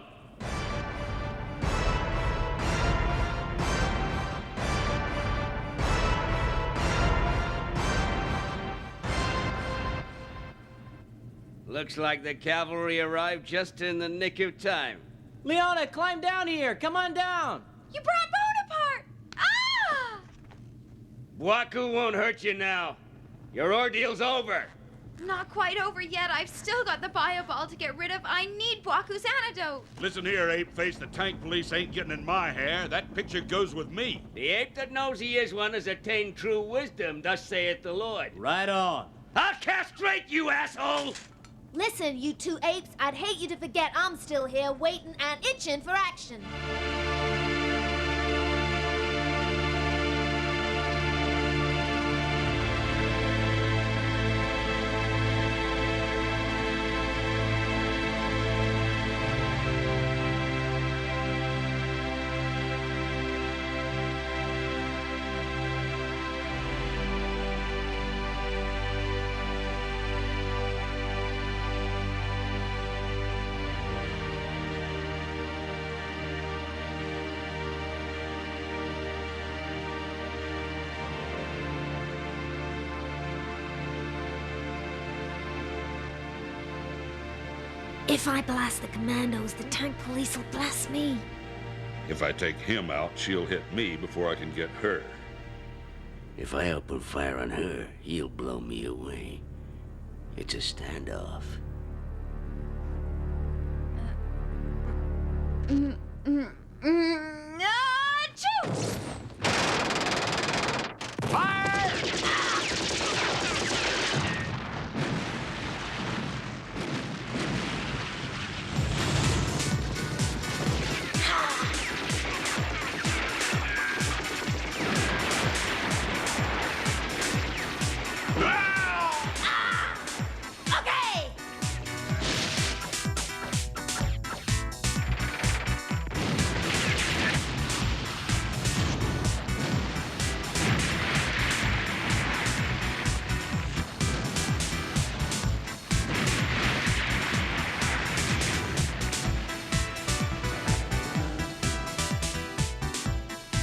Looks like the cavalry arrived just in the nick of time. Leona, climb down here. Come on down. You brought Bonaparte! Ah! Waku won't hurt you now. Your ordeal's over. Not quite over yet. I've still got the bio-ball to get rid of. I need Bwaku's antidote. Listen here, ape-face. The tank police ain't getting in my hair. That picture goes with me. The ape that knows he is one has attained true wisdom, thus saith the Lord. Right on. I'll castrate you, asshole! Listen, you two apes, I'd hate you to forget I'm still here, waiting and itching for action. If I blast the commandos, the tank police will blast me. If I take him out, she'll hit me before I can get her. If I open fire on her, he'll blow me away. It's a standoff. Achoo! Fire! Okay!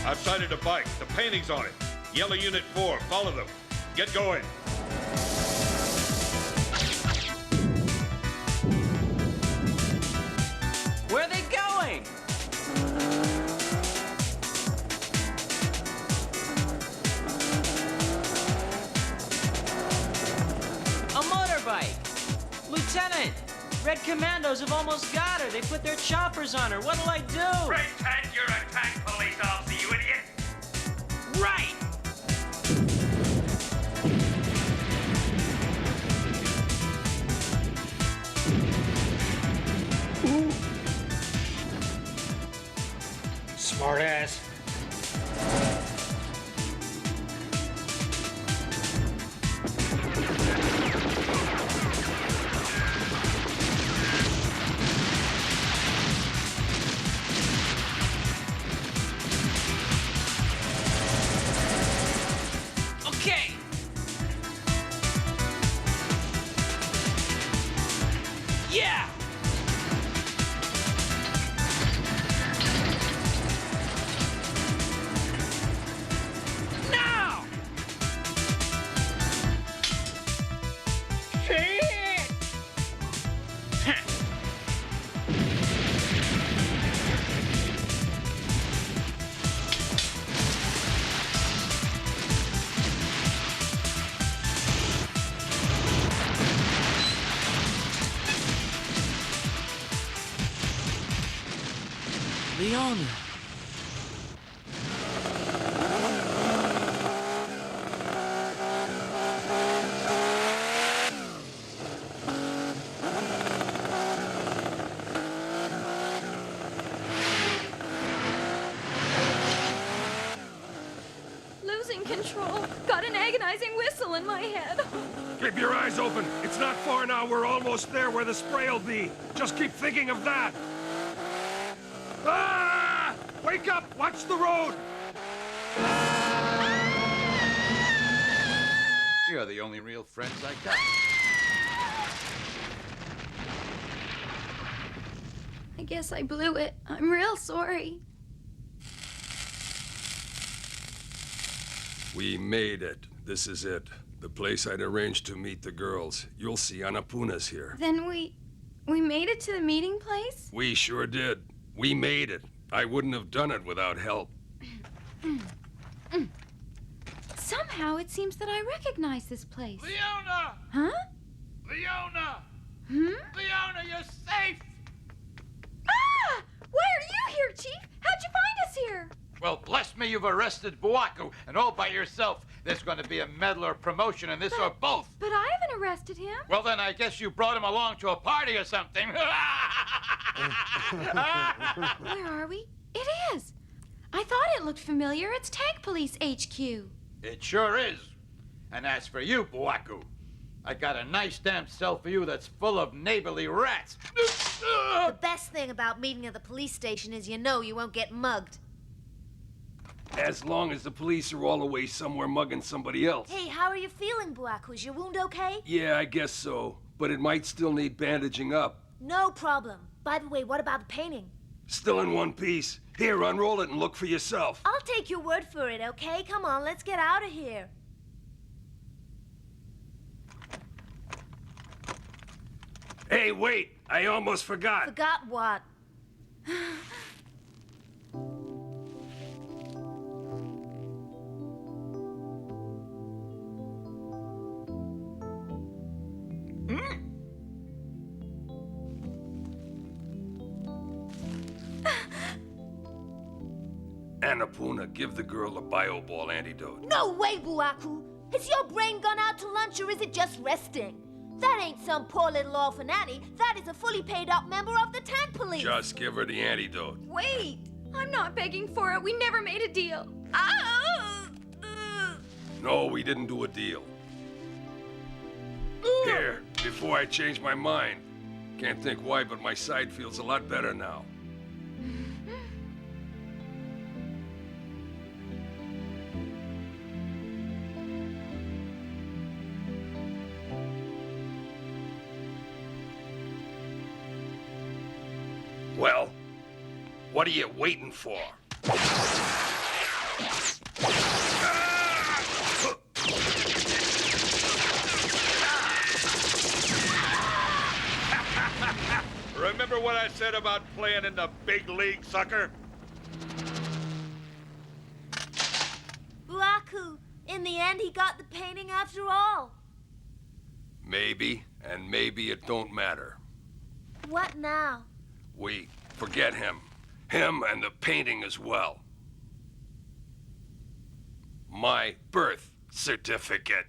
I've sighted a bike. The painting's on it. Yellow Unit 4. Follow them. Get going. Where are they going? A motorbike. Lieutenant, Red Commandos have almost got her. They put their choppers on her. What'll I do? Red Tank, you're a tank police officer, you idiot! Right! Smart ass. Okay. Yeah. Now. Shit! Leona. Losing control. Got an agonizing whistle in my head. Keep your eyes open. It's not far now. We're almost there where the spray will be. Just keep thinking of that. Ah! Wake up! Watch the road! You're the only real friends I got. I guess I blew it. I'm real sorry. We made it. This is it. The place I'd arranged to meet the girls. You'll see Annapuna's here. Then we made it to the meeting place? We sure did. We made it. I wouldn't have done it without help. Somehow it seems that I recognize this place. Leona! Huh? Leona! Hmm? Leona, you're safe! Ah! Why are you here, Chief? How'd you find us here? Well, bless me, you've arrested Buaku, and all by yourself. There's going to be a medal or promotion in this or both. But I haven't arrested him. Well, then I guess you brought him along to a party or something. Where are we? It is. I thought it looked familiar. It's Tank Police HQ. It sure is. And as for you, Buaku, I got a nice damn cell for you that's full of neighborly rats. The best thing about meeting at the police station is you know you won't get mugged. As long as the police are all away somewhere mugging somebody else. Hey, how are you feeling, Buaku? Is your wound okay? Yeah, I guess so. But it might still need bandaging up. No problem. By the way, what about the painting? Still in one piece. Here, unroll it and look for yourself. I'll take your word for it, okay? Come on, let's get out of here. Hey, wait! I almost forgot. Forgot what? Annapurna, give the girl a bio-ball antidote. No way, Buaku! Has your brain gone out to lunch or is it just resting? That ain't some poor little orphan Annie. That is a fully paid up member of the Tank Police. Just give her the antidote. Wait! I'm not begging for it. We never made a deal. Ah! No, we didn't do a deal. Here, before I change my mind. Can't think why, but my side feels a lot better now. Well, what are you waiting for? Remember what I said about playing in the big league, sucker? Buaku, in the end, he got the painting after all. Maybe, and maybe it don't matter. What now? We forget him. Him and the painting as well. My birth certificate.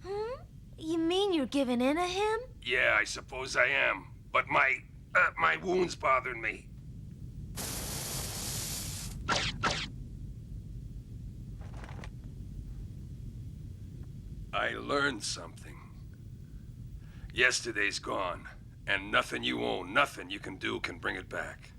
Hmm? You mean you're giving in to him? Yeah, I suppose I am. But my wound's bothering me. I learned something. Yesterday's gone, and nothing you own, nothing you can do can bring it back.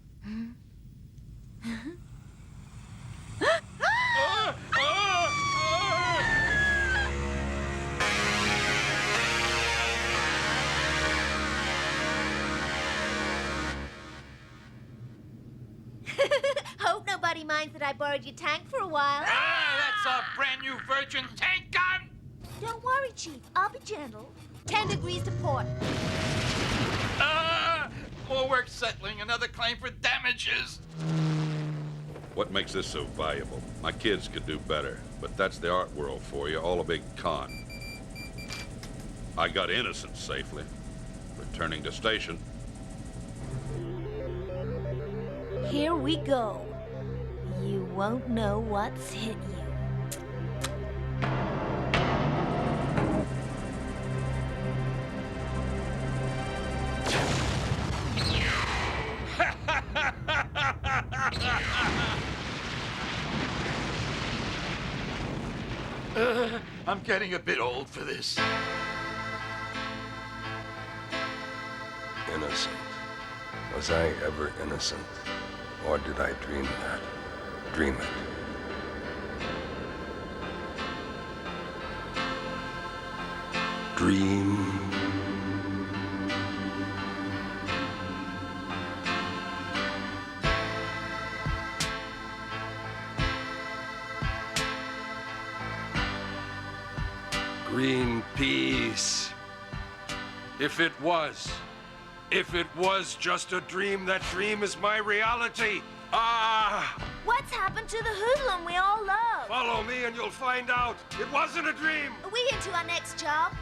Hope nobody minds that I borrowed your tank for a while. That's a brand new virgin tank gun! Don't worry, Chief. I'll be gentle. 10 degrees to port. More work settling another claim for damages. What makes this so valuable? My kids could do better, but that's the art world for you, all a big con. I got innocent safely. Returning to station. Here we go. You won't know what's hit you. I'm getting a bit old for this. Innocent. Was I ever innocent? Or did I dream that? Dream it. Dream. If it was just a dream, that dream is my reality. Ah! What's happened to the hoodlum we all love? Follow me and you'll find out. It wasn't a dream. Are we into our next job?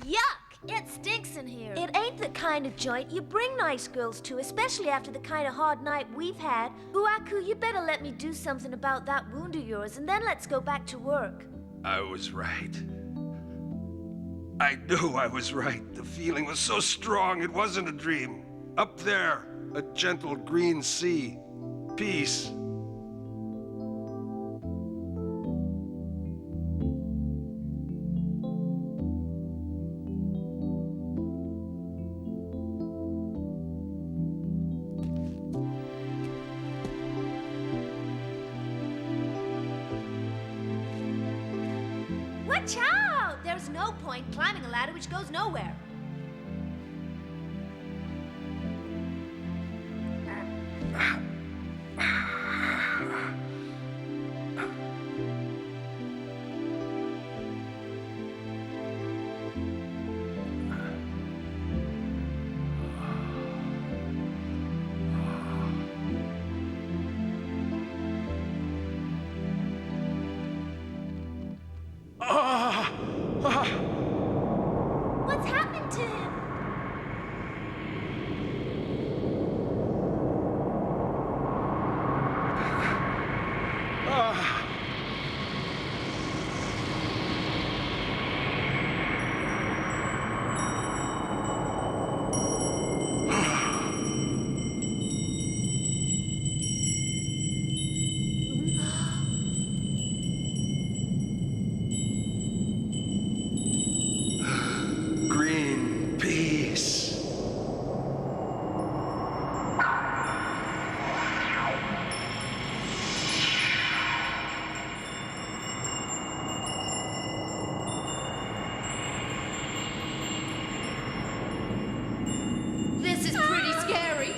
Yuck! It stinks in here. It ain't the kind of joint you bring nice girls to, especially after the kind of hard night we've had. Uaku, you better let me do something about that wound of yours, and then let's go back to work. I was right. I knew I was right. The feeling was so strong, it wasn't a dream. Up there, a gentle green sea. Peace. Watch out! There's no point climbing a ladder which goes nowhere. What's happened to him? Green peace. This is pretty scary.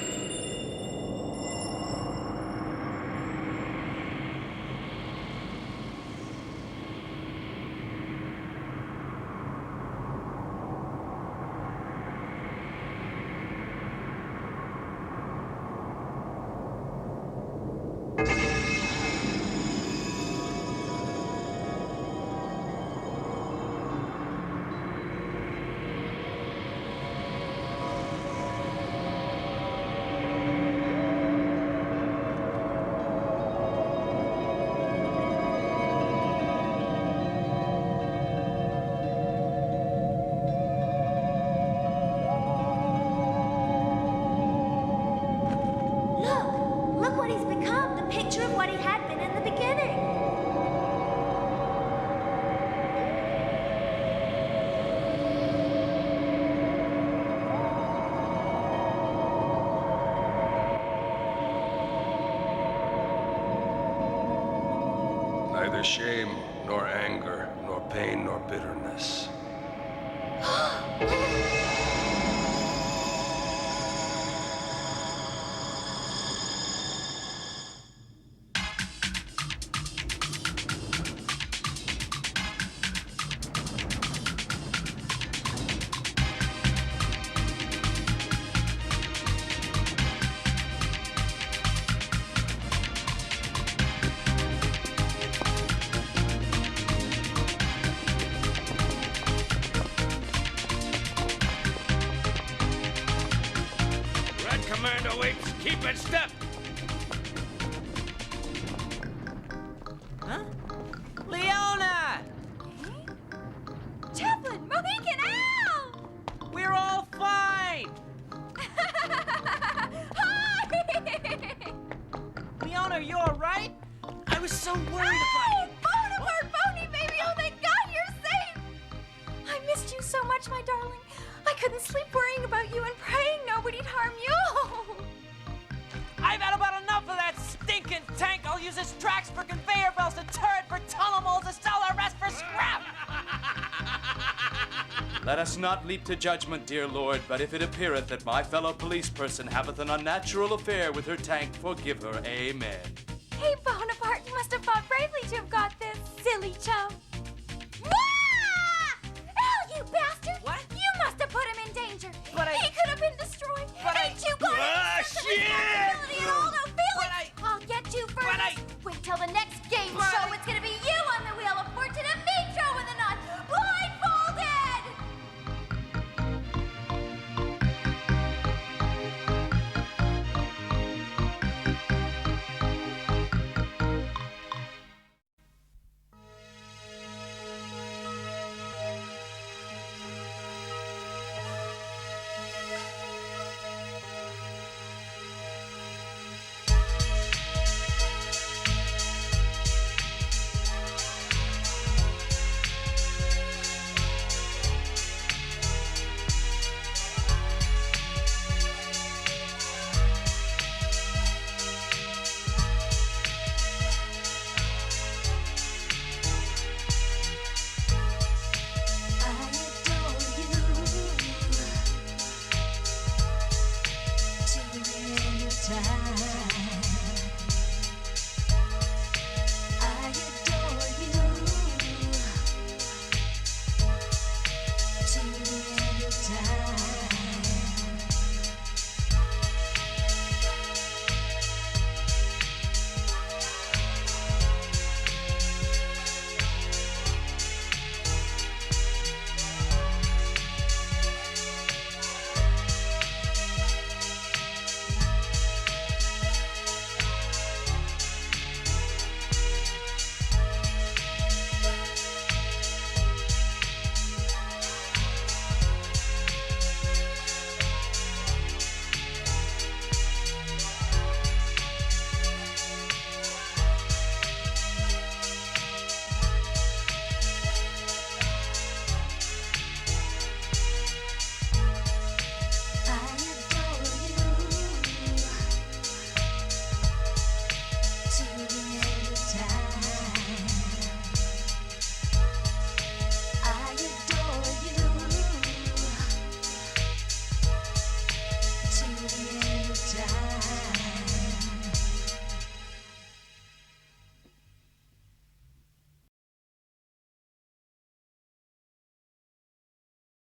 Look what he's become, the picture of what he had been in the beginning. Neither shame, nor anger, nor pain, nor bitterness. Red Commando apes, keep in step! Huh? Leona! Chaplain, Mohican, ow! We're all fine! Leona, you all right? I was so worried about you. Bonaparte, Pony, baby! Oh, thank God you're safe! I missed you so much, my darling. I couldn't sleep worrying about you and praying nobody'd harm you. uses tracks for conveyor belts, a turret for tunnel molds, a stellar rest for scrap! Let us not leap to judgment, dear lord, but if it appeareth that my fellow police person haveth an unnatural affair with her tank, forgive her. Amen. Hey, Bonaparte, you must have fought bravely to have got this, silly chum. Wah! Ow, you bastard! What? You must have put him in danger. But He